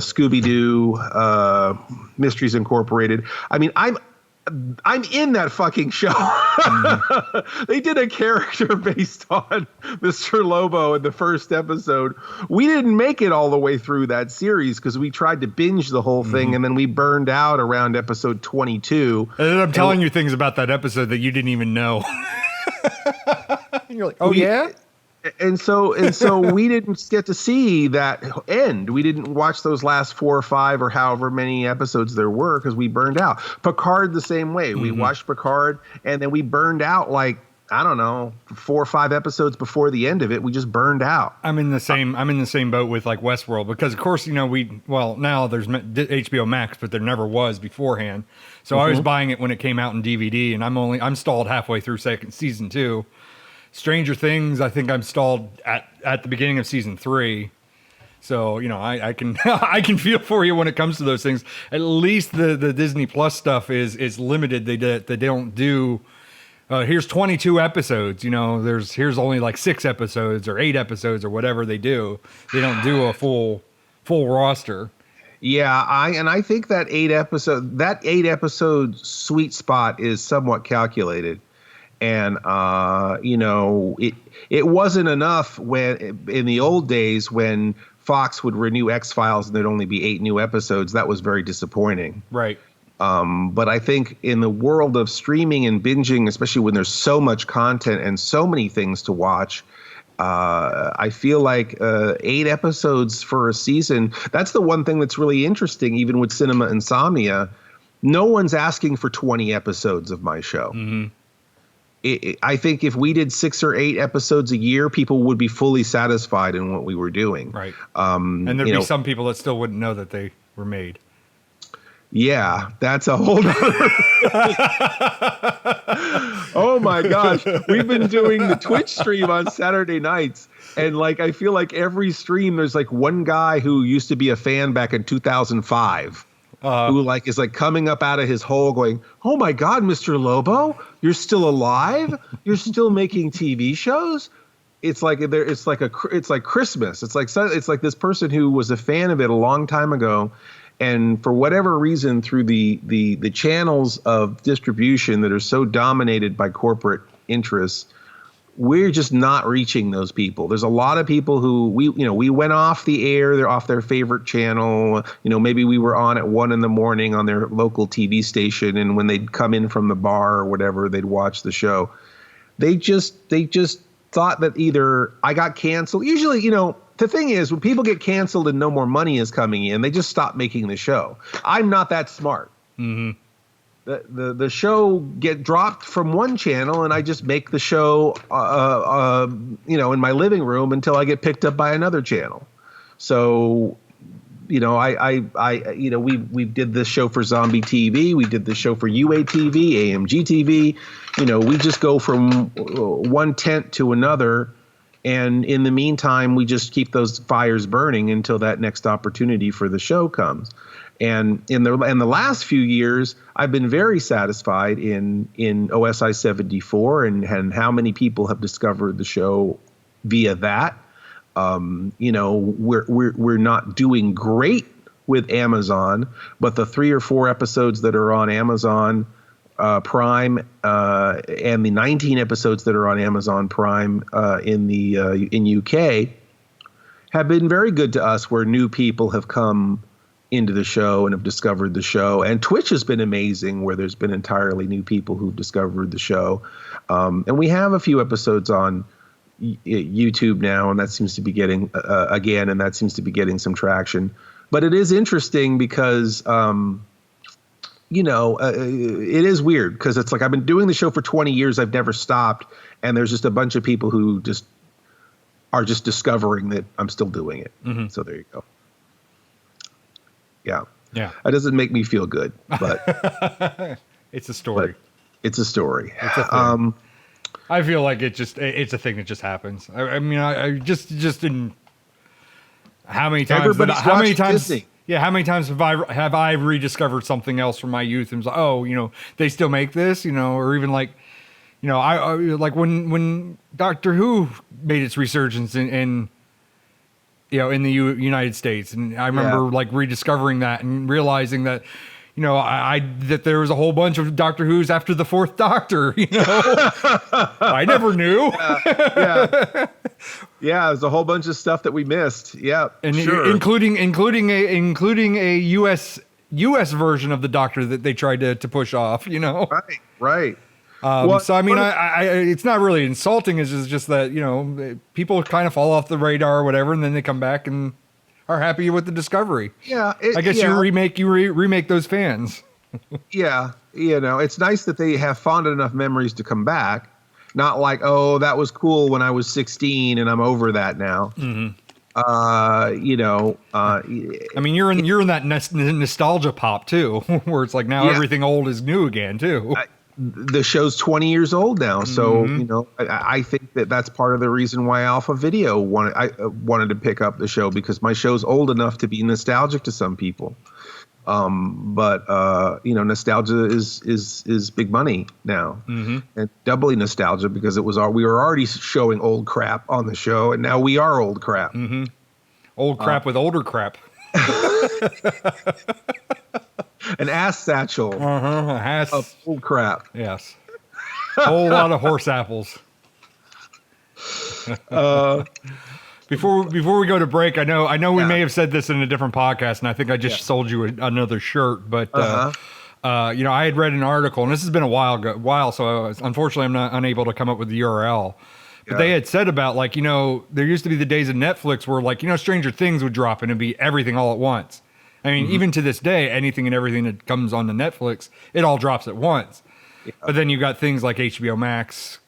Scooby-Doo Mysteries Incorporated. I mean, I'm in that fucking show. They did a character based on Mr. Lobo in the first episode. We didn't make it all the way through that series because we tried to binge the whole thing, and then we burned out around episode 22. And then I'm telling you things about that episode that you didn't even know. And you're like, oh, yeah? And so we didn't get to see that end. We didn't watch those last 4 or 5 or however many episodes there were because we burned out. Picard the same way. We watched Picard and then we burned out like, I don't know, 4 or 5 episodes before the end of it. We just burned out. I'm in the same boat with like Westworld because of course, now there's HBO Max, but there never was beforehand. So I was buying it when it came out in DVD and I'm stalled halfway through season 2. Stranger Things, I think I'm stalled at the beginning of season 3. So, I can I can feel for you when it comes to those things. At least the Disney Plus stuff is limited. They don't do here's 22 episodes, here's only like 6 episodes or 8 episodes or whatever they do. They don't do a full roster. Yeah, I think that 8 episode sweet spot is somewhat calculated. And, it wasn't enough when in the old days when Fox would renew X-Files and there'd only be 8 new episodes. That was very disappointing. Right. But I think in the world of streaming and binging, especially when there's so much content and so many things to watch, I feel like 8 episodes for a season. That's the one thing that's really interesting, even with Cinema Insomnia. No one's asking for 20 episodes of my show. I think if we did 6 or 8 episodes a year, people would be fully satisfied in what we were doing. Right. And there'd be some people that still wouldn't know that they were made. Yeah, that's a whole nother. Oh my gosh. We've been doing the Twitch stream on Saturday nights. And like, I feel like every stream, there's like one guy who used to be a fan back in 2005. Who like is like coming up out of his hole going, "Oh my God, Mr. Lobo, you're still alive? You're still making TV shows?" It's like it's like Christmas. It's like this person who was a fan of it a long time ago, and for whatever reason, through the channels of distribution that are so dominated by corporate interests, we're just not reaching those people. There's a lot of people who we went off the air. They're off their favorite channel. Maybe we were on at 1 a.m. on their local TV station. And when they'd come in from the bar or whatever, they'd watch the show. They just thought that either I got canceled. Usually, the thing is when people get canceled and no more money is coming in, they just stop making the show. I'm not that smart. Mm-hmm. The show get dropped from one channel and I just make the show, in my living room until I get picked up by another channel. So, we did this show for Zombie TV. We did this show for UATV, AMG TV. We just go from one tent to another. And in the meantime, we just keep those fires burning until that next opportunity for the show comes. And in the last few years, I've been very satisfied in OSI 74 and how many people have discovered the show via that. We're not doing great with Amazon, but the 3 or 4 episodes that are on Amazon Prime and the 19 episodes that are on Amazon Prime in UK have been very good to us, where new people have come into the show and have discovered the show. And Twitch has been amazing, where there's been entirely new people who've discovered the show. And we have a few episodes on YouTube now, and that seems to be getting some traction. But it is interesting because, it is weird because it's like I've been doing the show for 20 years. I've never stopped. And there's just a bunch of people who just are just discovering that I'm still doing it. Mm-hmm. So there you go. Yeah. That doesn't make me feel good, but it's a story. It's a story. It's a thing. I feel like it's a thing that just happens. I mean, I just in how many times Disney. Yeah, how many times have I rediscovered something else from my youth and was like, they still make this, or even like, I like when Doctor Who made its resurgence in the United States. And I remember like rediscovering that and realizing that, that there was a whole bunch of Doctor Who's after the 4th Doctor, I never knew. Yeah, there's a whole bunch of stuff that we missed. Yeah, and sure. including a US version of the Doctor that they tried to push off, Right. So I mean, I it's not really insulting. It's just that people kind of fall off the radar or whatever, and then they come back and are happy with the discovery. Yeah, I guess you remake those fans. Yeah, it's nice that they have fond enough memories to come back. Not like, oh, that was cool when I was 16 and I'm over that now. Mm-hmm. I mean, you're in that nostalgia pop too, where it's like now everything old is new again too. The show's 20 years old now, so I think that's part of the reason why Alpha Video wanted to pick up the show, because my show's old enough to be nostalgic to some people. But nostalgia is big money now, and doubly nostalgia because we were already showing old crap on the show, and now we are old crap. Mm-hmm. Old crap with older crap. An ass satchel of old crap. Yes. A whole lot of horse apples. Before we go to break, I know we may have said this in a different podcast, and I think I just sold you another shirt, but I had read an article, and this has been a while, so unfortunately I'm not unable to come up with the URL. But they had said about like, there used to be the days of Netflix where like, Stranger Things would drop and it'd be everything all at once. I mean, even to this day, anything and everything that comes on the Netflix, it all drops at once. Yeah. But then you got things like HBO Max.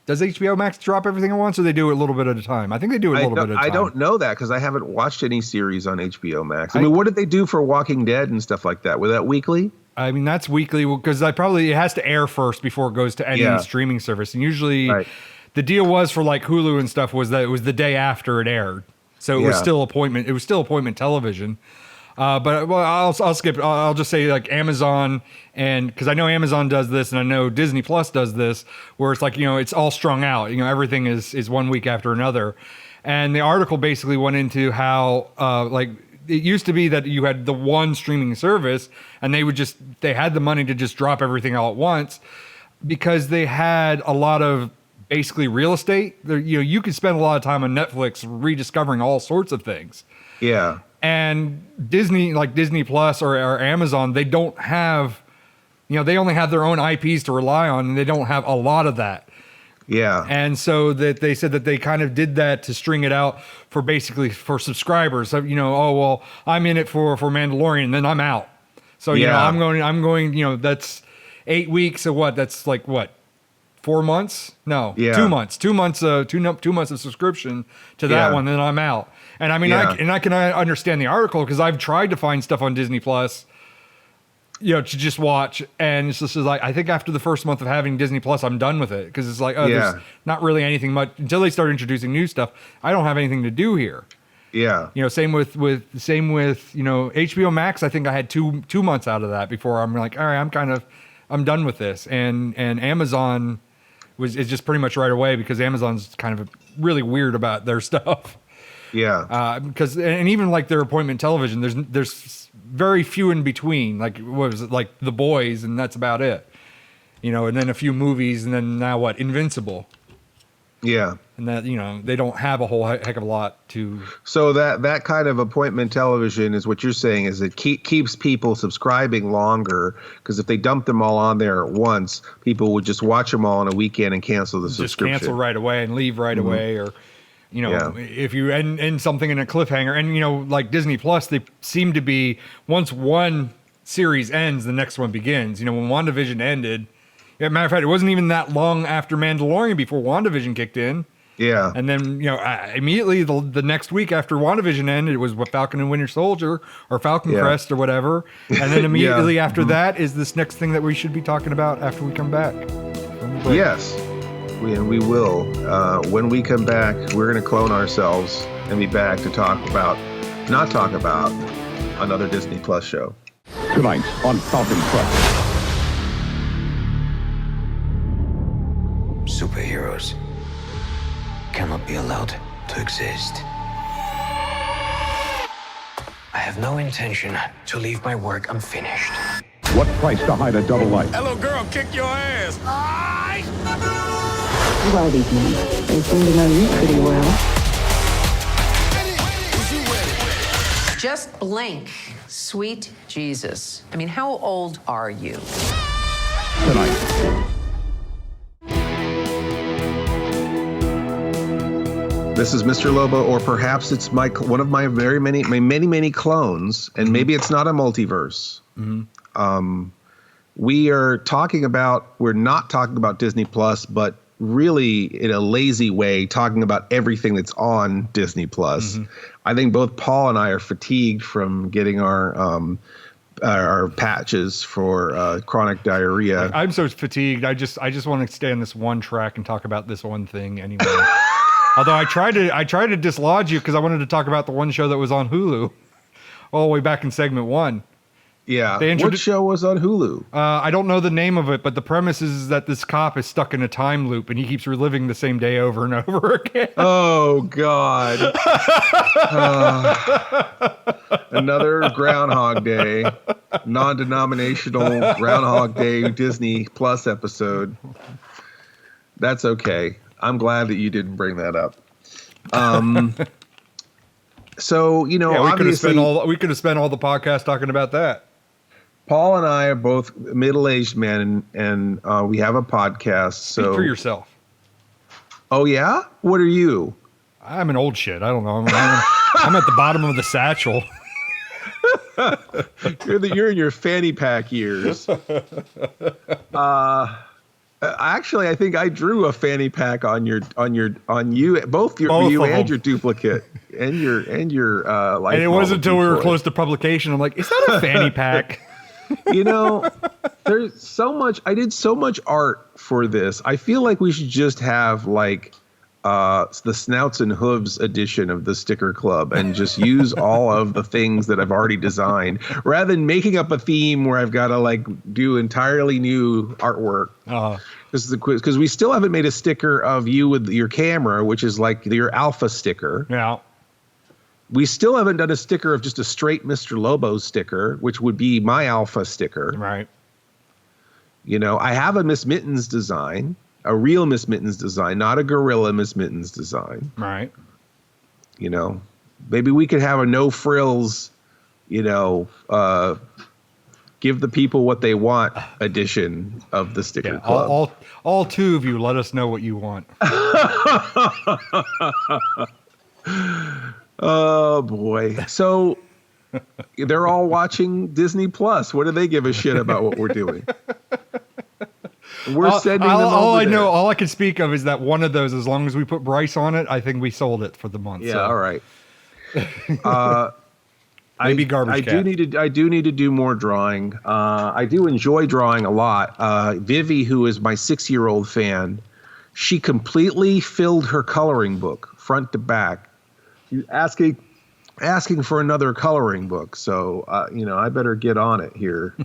Does HBO Max drop everything at once, or they do it a little bit at a time? I think they do it a little bit at a time. I don't know that because I haven't watched any series on HBO Max. I mean, what did they do for Walking Dead and stuff like that? Was that weekly? I mean, that's weekly because it has to air first before it goes to any streaming service. And usually the deal was for like Hulu and stuff was that it was the day after it aired. So it was still appointment. It was still appointment television. But I'll skip. I'll just say like Amazon, and because I know Amazon does this, and I know Disney Plus does this, where it's like it's all strung out. Everything is 1 week after another, and the article basically went into how like it used to be that you had the one streaming service, and they had the money to just drop everything all at once because they had a lot of basically real estate. You could spend a lot of time on Netflix rediscovering all sorts of things. Yeah. And Disney, like Disney Plus or Amazon, they don't have, they only have their own IPs to rely on, and they don't have a lot of that. Yeah. And so that they said that they kind of did that to string it out for basically for subscribers. So, I'm in it for Mandalorian, and then I'm out. So, I'm going, that's 8 weeks of what? That's like what? 4 months? No, 2 months. 2 months. 2 months of subscription to that one. Then I'm out. And I mean, I can understand the article because I've tried to find stuff on Disney Plus, to just watch, and it's just like I think after the first month of having Disney Plus, I'm done with it because it's like there's not really anything much until they start introducing new stuff. I don't have anything to do here. Yeah. Same with HBO Max. I think I had two months out of that before I'm like, all right, I'm done with this, and Amazon is just pretty much right away because Amazon's kind of really weird about their stuff. Yeah. Because and even like their appointment television, there's very few in between. Like what was it, like The Boys, and that's about it. And then a few movies, and then now what? Invincible. Yeah. And that they don't have a whole heck of a lot to. So that kind of appointment television is what you're saying is it keeps people subscribing longer because if they dump them all on there at once, people would just watch them all on a weekend and cancel the subscription. Just cancel right away and leave right away, or. If you end something in a cliffhanger, and like Disney Plus, they seem to be once one series ends, the next one begins. When WandaVision ended, matter of fact, it wasn't even that long after Mandalorian before WandaVision kicked in. Yeah, and then immediately the next week after WandaVision ended, it was Falcon and Winter Soldier or Falcon Crest or whatever, and then immediately after that is this next thing that we should be talking about after we come back. Yes. We will. When we come back, we're going to clone ourselves and be back to not talk about another Disney Plus show. Tonight on Falcon Crest. Superheroes cannot be allowed to exist. I have no intention to leave my work unfinished. What price to hide a double life? Hello, girl, kick your ass. Who are these men? They seem to know you pretty well. Just blink. Sweet Jesus. I mean, how old are you? Tonight. This is Mr. Lobo, or perhaps it's one of my many clones, and maybe it's not a multiverse. Mm-hmm. We're not talking about Disney Plus, but really in a lazy way talking about everything that's on Disney Plus. Mm-hmm. I think both Paul and I are fatigued from getting our patches for chronic diarrhea. I'm so fatigued. I just want to stay on this one track and talk about this one thing anyway. Although I tried to dislodge you because I wanted to talk about the one show that was on Hulu all the way back in segment 1. Yeah. What show was on Hulu? I don't know the name of it, but the premise is that this cop is stuck in a time loop and he keeps reliving the same day over and over again. Oh, God. Another Groundhog Day, non-denominational Groundhog Day Disney Plus episode. That's okay. I'm glad that you didn't bring that up. So, we obviously we could have spent all the podcast talking about that. Paul and I are both middle-aged men, and we have a podcast. Speak for yourself. Oh yeah? What are you? I'm an old shit. I don't know. I'm at the bottom of the satchel. You're in your fanny pack years. Actually, I think I drew a fanny pack on you, both you and your duplicate and your life. And it wasn't until we were close to publication. I'm like, is that a fanny pack? You know, there's so much. I did so much art for this. I feel like we should just have like the Snouts and Hooves edition of the Sticker Club and just use all of the things that I've already designed rather than making up a theme where I've got to like do entirely new artwork. Because we still haven't made a sticker of you with your camera, which is like your alpha sticker. Yeah. We still haven't done a sticker of just a straight Mr. Lobo sticker, which would be my alpha sticker. Right. You know, I have a Miss Mittens design, a real Miss Mittens design, not a gorilla Miss Mittens design. Right. You know, maybe we could have a no frills, you know, give the people what they want edition of the Sticker Club. All two of you, let us know what you want. Oh boy. So they're all watching Disney Plus. What do they give a shit about what we're doing? We're sending them all over I there. know, all I can speak of is that one of those, as long as we put Bryce on it, I think we sold it for the month. Yeah, so. all right. Maybe garbage I cat. do need to do more drawing. I do enjoy drawing a lot. Vivi, who is my 6-year-old fan, she completely filled her coloring book front to back. She's asking for another coloring book. So, you know, I better get on it here.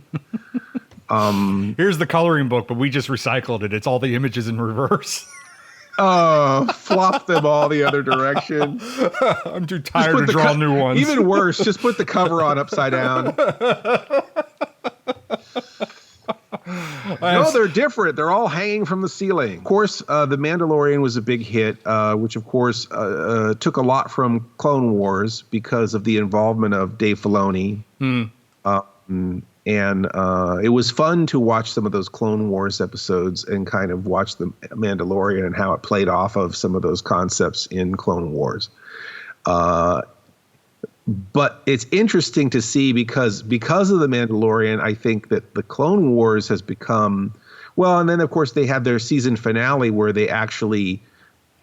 Here's the coloring book, but we just recycled it. It's all the images in reverse. Flop them all the other direction. I'm too tired to draw new ones. Even worse, just put the cover on upside down. No, they're different. They're all hanging from the ceiling. Of course, The Mandalorian was a big hit, which of course took a lot from Clone Wars because of the involvement of Dave Filoni. And it was fun to watch some of those Clone Wars episodes and kind of watch The Mandalorian and how it played off of some of those concepts in Clone Wars. But it's interesting to see because of The Mandalorian, I think that the Clone Wars has become, well, and then of course they have their season finale where they actually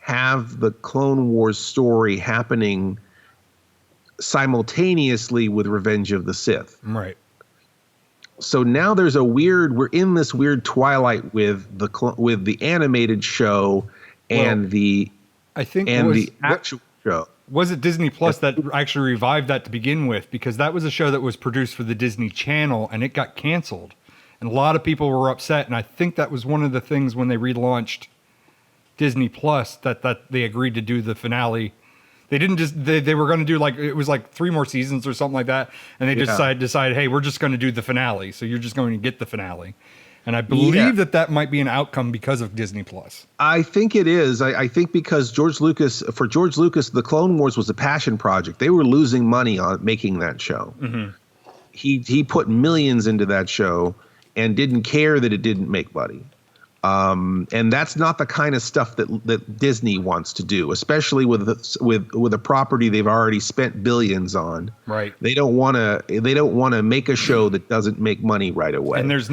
have the Clone Wars story happening simultaneously with Revenge of the Sith. Right. So now we're in this weird twilight with the animated show and the actual show. Was it Disney Plus that actually revived that to begin with? Because that was a show that was produced for the Disney Channel and it got canceled. And a lot of people were upset. And I think that was one of the things when they relaunched Disney Plus that they agreed to do the finale. They didn't just, they were going to do it was like 3 more seasons or something like that. And they decided, hey, we're just going to do the finale. So you're just going to get the finale. And I believe that might be an outcome because of Disney Plus. I think it is. I think because for George Lucas, the Clone Wars was a passion project. They were losing money on making that show. Mm-hmm. He put millions into that show and didn't care that it didn't make money. And that's not the kind of stuff that Disney wants to do, especially with a property they've already spent billions on. Right. They don't want to make a show that doesn't make money right away. And there's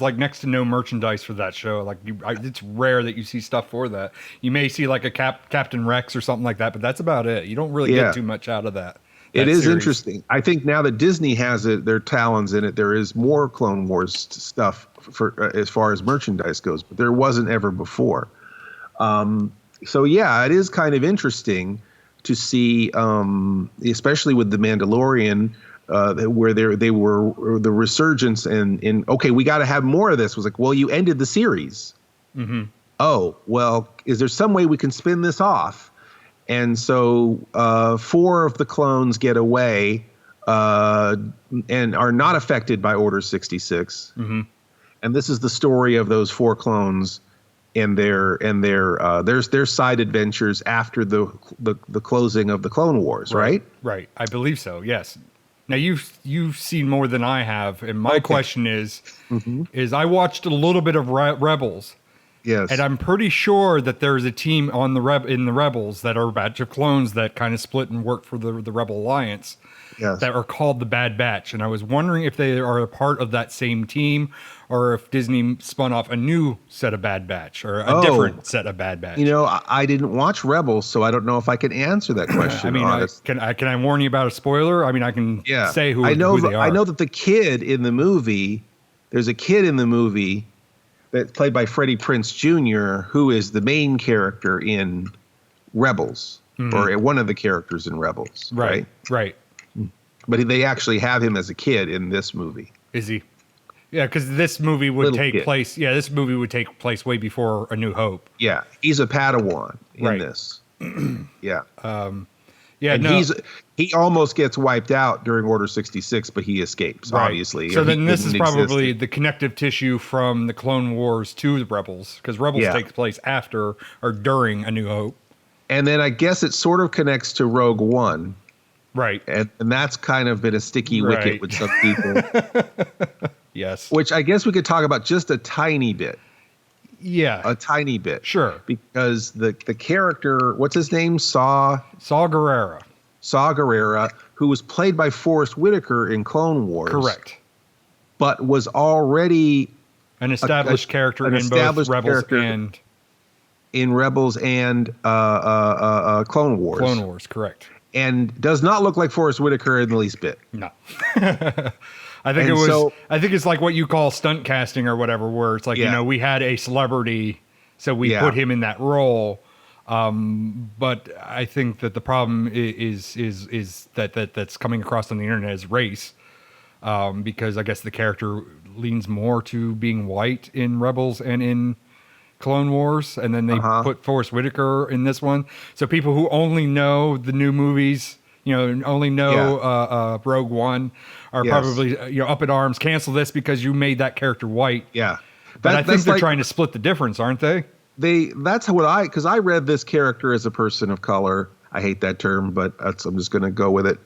like next to no merchandise for that show. Like it's rare that you see stuff for that. You may see like a Captain Rex or something like that, but that's about it. You don't really get too much out of that. It is interesting. I think now that Disney has their talons in it, there is more Clone Wars stuff for as far as merchandise goes, but there wasn't ever before. So yeah, it is kind of interesting to see, especially with The Mandalorian, where they were the resurgence in okay, we got to have more of this. It was like, well, you ended the series. Mm-hmm. Oh, well, is there some way we can spin this off? And so 4 of the clones get away and are not affected by Order 66. Mm-hmm. And this is the story of those 4 clones and their side adventures after the closing of the Clone Wars, right? Right. I believe so. Yes. Now you've seen more than I have, and my question is I watched a little bit of Rebels, Yes. And I'm pretty sure that there's a team on in the Rebels that are a batch of clones that kind of split and work for the Rebel Alliance. Yes. That are called the Bad Batch. And I was wondering if they are a part of that same team or if Disney spun off a new set of Bad Batch or a different set of Bad Batch. You know, I didn't watch Rebels, so I don't know if I can answer that question. I mean, can I warn you about a spoiler? I mean, I can say who they are. I know that the kid in the movie, there's a kid in the movie that's played by Freddie Prinze Jr., who is the main character in Rebels, or one of the characters in Rebels. Right. But they actually have him as a kid in this movie. Is he? Yeah, because this movie would take place. Yeah, this movie would take place way before A New Hope. Yeah, he's a Padawan in this. Yeah. He almost gets wiped out during Order 66, but he escapes. Obviously. So then this is probably the connective tissue from the Clone Wars to the Rebels, because Rebels takes place after or during A New Hope. And then I guess it sort of connects to Rogue One. Right. And that's kind of been a sticky wicket with some people. Yes. Which I guess we could talk about just a tiny bit. Yeah. A tiny bit. Sure. Because the character, what's his name? Saw Gerrera. Saw Gerrera, who was played by Forrest Whitaker in Clone Wars. Correct. But was already an established character in both Rebels and... In Rebels and Clone Wars. Clone Wars, correct. And does not look like Forrest Whitaker in the least bit. No. I think it's like what you call stunt casting or whatever, where it's like, you know, we had a celebrity, so we put him in that role. But I think that the problem is that's coming across on the internet is race. Because I guess the character leans more to being white in Rebels and in Clone Wars, and then they put Forrest Whitaker in this one. So people who only know the new movies, only know Rogue One, are probably up in arms. Cancel this because you made that character white. Yeah, but I think they're trying to split the difference, aren't they? Because I read this character as a person of color. I hate that term, but I'm just going to go with it.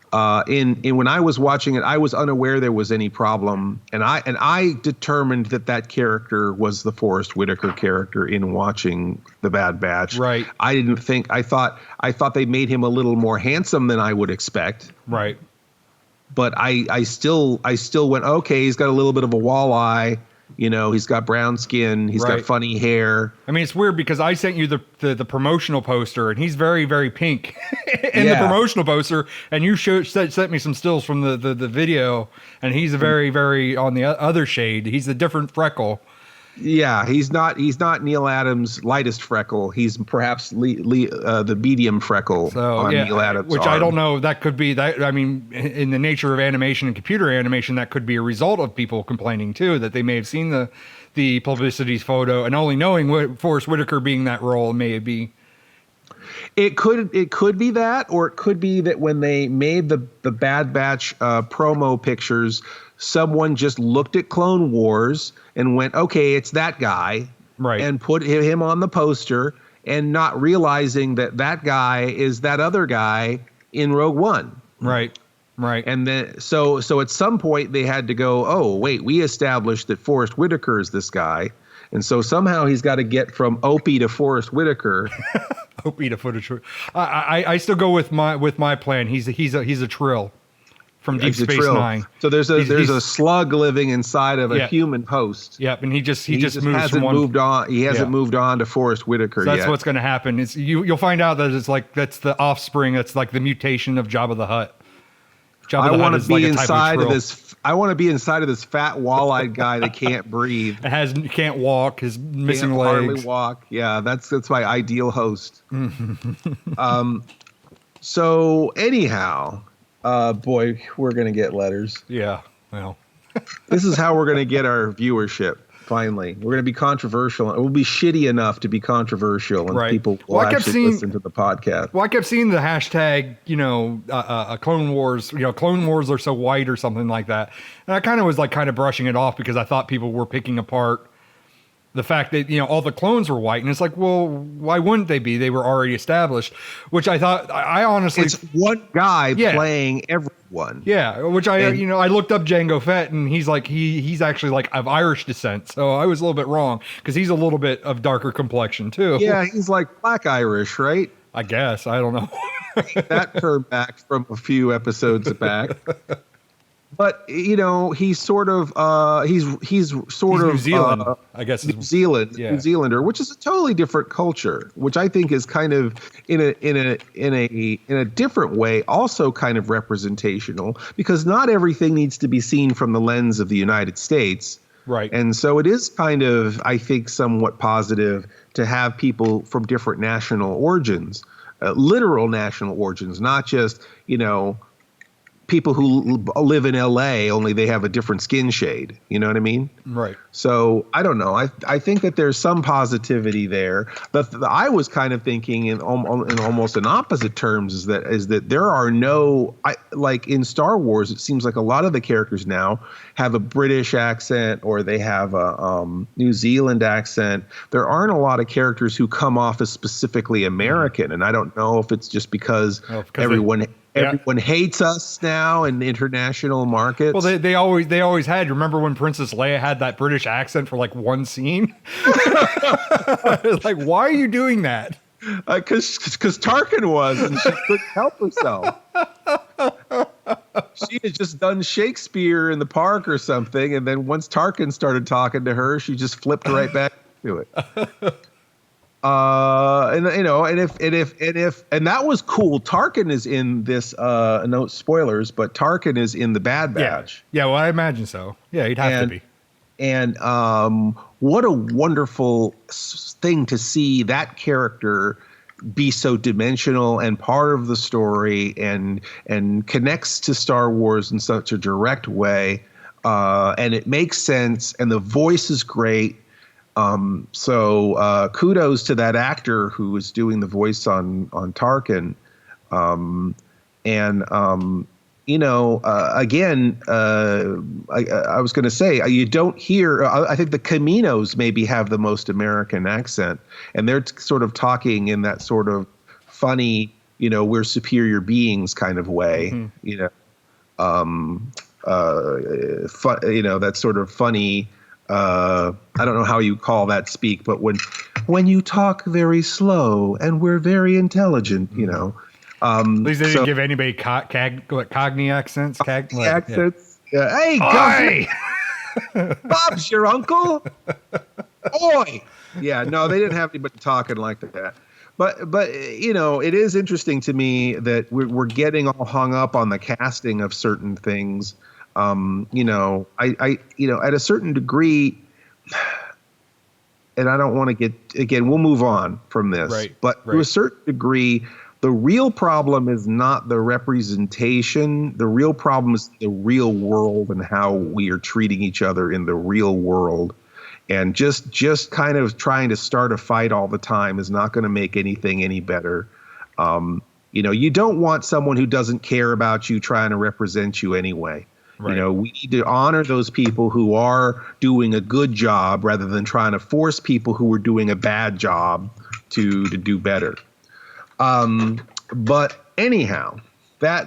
When I was watching it, I was unaware there was any problem, and I determined that character was the Forrest Whitaker character in watching The Bad Batch. Right. I thought they made him a little more handsome than I would expect. Right. But I still went, okay, he's got a little bit of a walleye. He's got brown skin. He's got funny hair. I mean, it's weird because I sent you the promotional poster, and he's very, very pink in the promotional poster. And you sent me some stills from the video, and he's a very, very on the other shade. He's a different freckle. Yeah, he's not Neil Adams' lightest freckle. He's perhaps the medium freckle on Neil Adams' which arm. I don't know. That could be that. I mean, in the nature of animation and computer animation, that could be a result of people complaining too, that they may have seen the publicity photo and only knowing Forrest Whitaker being that role may be. It could be that, or it could be that when they made the Bad Batch promo pictures, someone just looked at Clone Wars and went, okay, it's that guy, right, and put him on the poster, and not realizing that guy is that other guy in Rogue One. Right. And then so at some point they had to go, oh, wait, we established that Forrest Whitaker is this guy. And so somehow he's got to get from Opie to Forrest Whitaker. Opie to footage. I still go with my plan. He's a Trill from Deep Space Nine. So there's a slug living inside of a human host. Yep, and he just moves hasn't from moved on. He hasn't moved on to Forrest Whitaker so yet. That's what's going to happen. It's you'll find out that it's like that's the offspring. That's like the mutation of Jabba the Hutt. I want to be inside of this. I want to be inside of this fat wall-eyed guy that can't breathe. Can't walk. His missing can't legs. Hardly walk. Yeah, that's my ideal host. So anyhow, boy, we're gonna get letters. Yeah. Well, this is how we're gonna get our viewership. Finally, we're going to be controversial. It will be shitty enough to be controversial, and people will actually listen to the podcast. Well, I kept seeing the hashtag, Clone Wars. Clone Wars are so white or something like that, and I kind of was brushing it off because I thought people were picking apart The fact that, all the clones were white, and it's like, well, why wouldn't they be? They were already established, which I thought, I honestly... It's one guy playing everyone. Yeah, which I looked up Jango Fett, and he's like, he's actually like of Irish descent, so I was a little bit wrong, because he's a little bit of darker complexion, too. Yeah, he's like Black Irish, right? I guess, I don't know. That term back from a few episodes back. But he's sort of he's New Zealand, I guess. New Zealander, which is a totally different culture, which I think is kind of in a different way also kind of representational, because not everything needs to be seen from the lens of the United States. Right. And so it is kind of, I think, somewhat positive to have people from different national origins, literal national origins, not just, people who live in LA, only they have a different skin shade. You know what I mean? Right. So I don't know. I think that there's some positivity there. But I was kind of thinking in almost in opposite terms is that there are no, like in Star Wars, it seems like a lot of the characters now have a British accent or they have a New Zealand accent. There aren't a lot of characters who come off as specifically American. And I don't know if it's just because everyone hates us now in international markets. Well, they always had. Remember when Princess Leia had that British accent for like one scene? Like, why are you doing that? Because Tarkin was, and she couldn't help herself. She had just done Shakespeare in the park or something, and then once Tarkin started talking to her, she just flipped right back to it. And that was cool. Tarkin is in this. No spoilers, but Tarkin is in the Bad Batch. Yeah, well, I imagine so. Yeah, he'd have to be. And what a wonderful thing to see that character be so dimensional and part of the story, and connects to Star Wars in such a direct way, and it makes sense, and the voice is great. So kudos to that actor who was doing the voice on Tarkin. Again, I was going to say, you don't hear, I think the Caminos maybe have the most American accent, and they're sort of talking in that sort of funny, we're superior beings kind of way, that sort of funny, I don't know how you call that speak, but when you talk very slow and we're very intelligent, At least they didn't give anybody Cogni accents. Accents. Yeah. Hey, Bob's your uncle. Oi. Yeah, no, they didn't have anybody talking like that. But it is interesting to me that we're getting all hung up on the casting of certain things. I at a certain degree, and I don't want to get, again, we'll move on from this, to a certain degree, the real problem is not the representation. The real problem is the real world and how we are treating each other in the real world. And just kind of trying to start a fight all the time is not going to make anything any better. You don't want someone who doesn't care about you trying to represent you anyway. Right. We need to honor those people who are doing a good job rather than trying to force people who are doing a bad job to do better. But anyhow,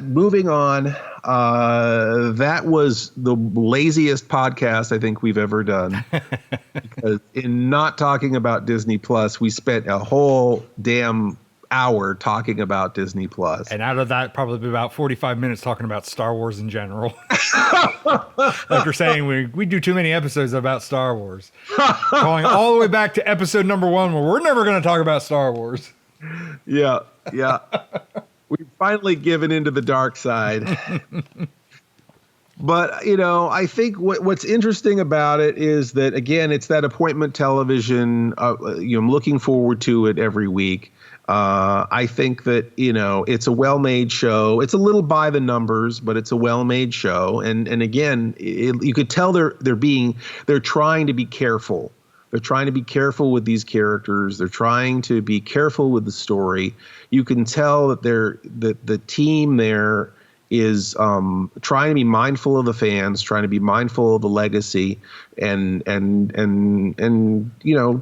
moving on, that was the laziest podcast I think we've ever done. Because in not talking about Disney Plus, we spent a whole damn hour talking about Disney Plus. And out of that, probably about 45 minutes talking about Star Wars in general. Like you're saying, we do too many episodes about Star Wars. Going all the way back to episode number 1, where we're never going to talk about Star Wars. Yeah. We've finally given into the dark side. But, I think what's interesting about it is that, again, it's that appointment television. I'm looking forward to it every week. I think that, it's a well-made show. It's a little by the numbers, but it's a well-made show. And again, you could tell they're trying to be careful. They're trying to be careful with these characters. They're trying to be careful with the story. You can tell that the team there is trying to be mindful of the fans, trying to be mindful of the legacy, and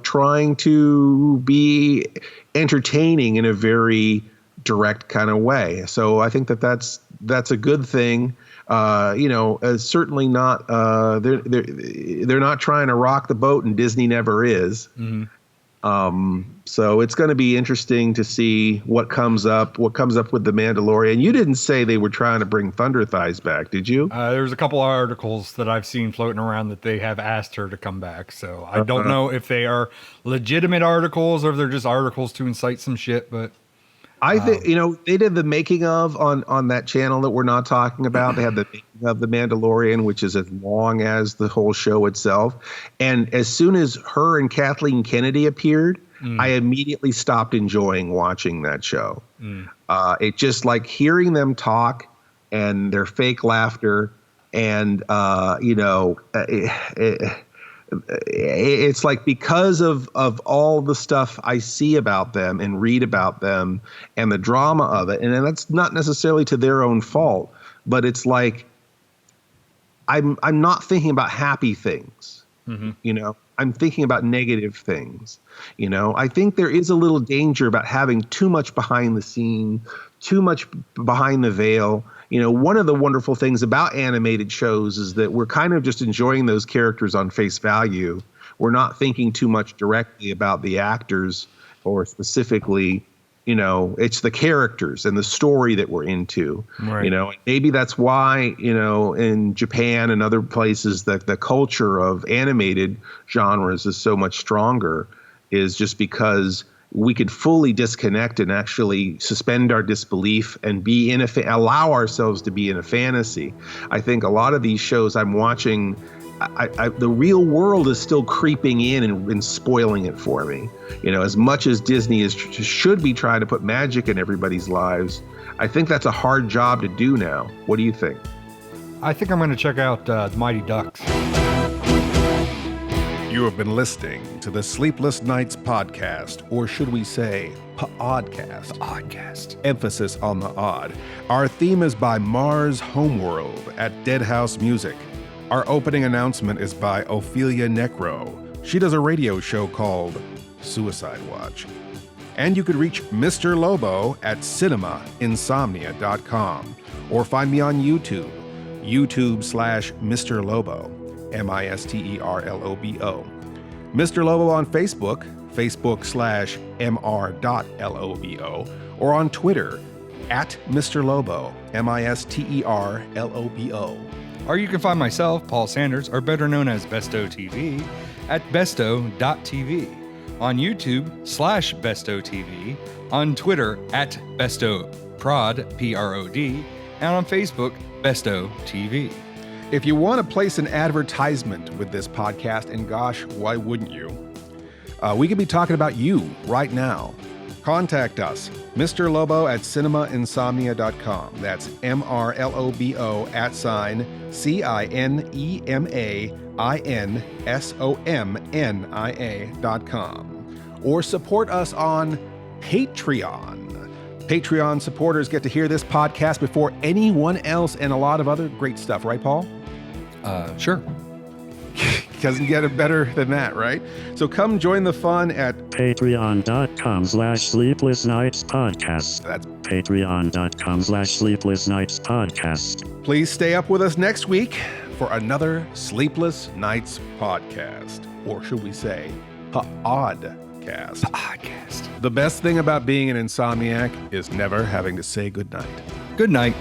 trying to be entertaining in a very direct kind of way. So I think that's a good thing. Certainly not. They're not trying to rock the boat, and Disney never is. Mm-hmm. So it's going to be interesting to see what comes up with The Mandalorian. You didn't say they were trying to bring Thunder Thighs back, did you? There's a couple of articles that I've seen floating around that they have asked her to come back. So I don't know if they are legitimate articles or if they're just articles to incite some shit, but I think, they did the making of on that channel that we're not talking about. They had the making of The Mandalorian, which is as long as the whole show itself. And as soon as her and Kathleen Kennedy appeared, I immediately stopped enjoying watching that show. It just like hearing them talk and their fake laughter and, it's like because of all the stuff I see about them and read about them and the drama of it, and that's not necessarily to their own fault, but it's like I'm not thinking about happy things. Mm-hmm. I'm thinking about negative things. I think there is a little danger about having too much behind the scene, too much behind the veil. One of the wonderful things about animated shows is that we're kind of just enjoying those characters on face value. We're not thinking too much directly about the actors or specifically, it's the characters and the story that we're into. Right. Maybe that's why, in Japan and other places that the culture of animated genres is so much stronger, is just because we could fully disconnect and actually suspend our disbelief and be allow ourselves to be in a fantasy. I think a lot of these shows I'm watching, the real world is still creeping in and spoiling it for me. As much as Disney should be trying to put magic in everybody's lives, I think that's a hard job to do now. What do you think? I think I'm going to check out the Mighty Ducks. You have been listening to the Sleepless Nights podcast, or should we say pODDcast? pODDcast. Emphasis on the odd. Our theme is by Mars Homeworld at Dead House Music. Our opening announcement is by Ophelia Necro. She does a radio show called Suicide Watch. And you could reach Mr. Lobo at cinemaInsomnia.com or find me on YouTube, YouTube/Mr. Lobo. MISTERLOBO. Mr. Lobo on Facebook, Facebook/MR.LOBO, or on Twitter at Mr. Lobo, MISTERLOBO. Or you can find myself, Paul Sanders, or better known as Bestow TV, at Bestow.tv, on YouTube /Bestow TV, on Twitter at Bestow Prod, PROD, and on Facebook, Bestow TV. If you want to place an advertisement with this podcast, and gosh, why wouldn't you? We could be talking about you right now. Contact us, Mr. Lobo at cinemaInsomnia.com. That's MRLOBO @CINEMAINSOMNIA.com. Or support us on Patreon. Patreon supporters get to hear this podcast before anyone else and a lot of other great stuff, right, Paul? Sure. Doesn't get it better than that, right? So come join the fun at patreon.com/sleeplessnightspodcast. That's patreon.com/sleeplessnightspodcast. Please stay up with us next week for another Sleepless Nights podcast. Or should we say, pODDcast. pODDcast. The best thing about being an insomniac is never having to say goodnight. Good night.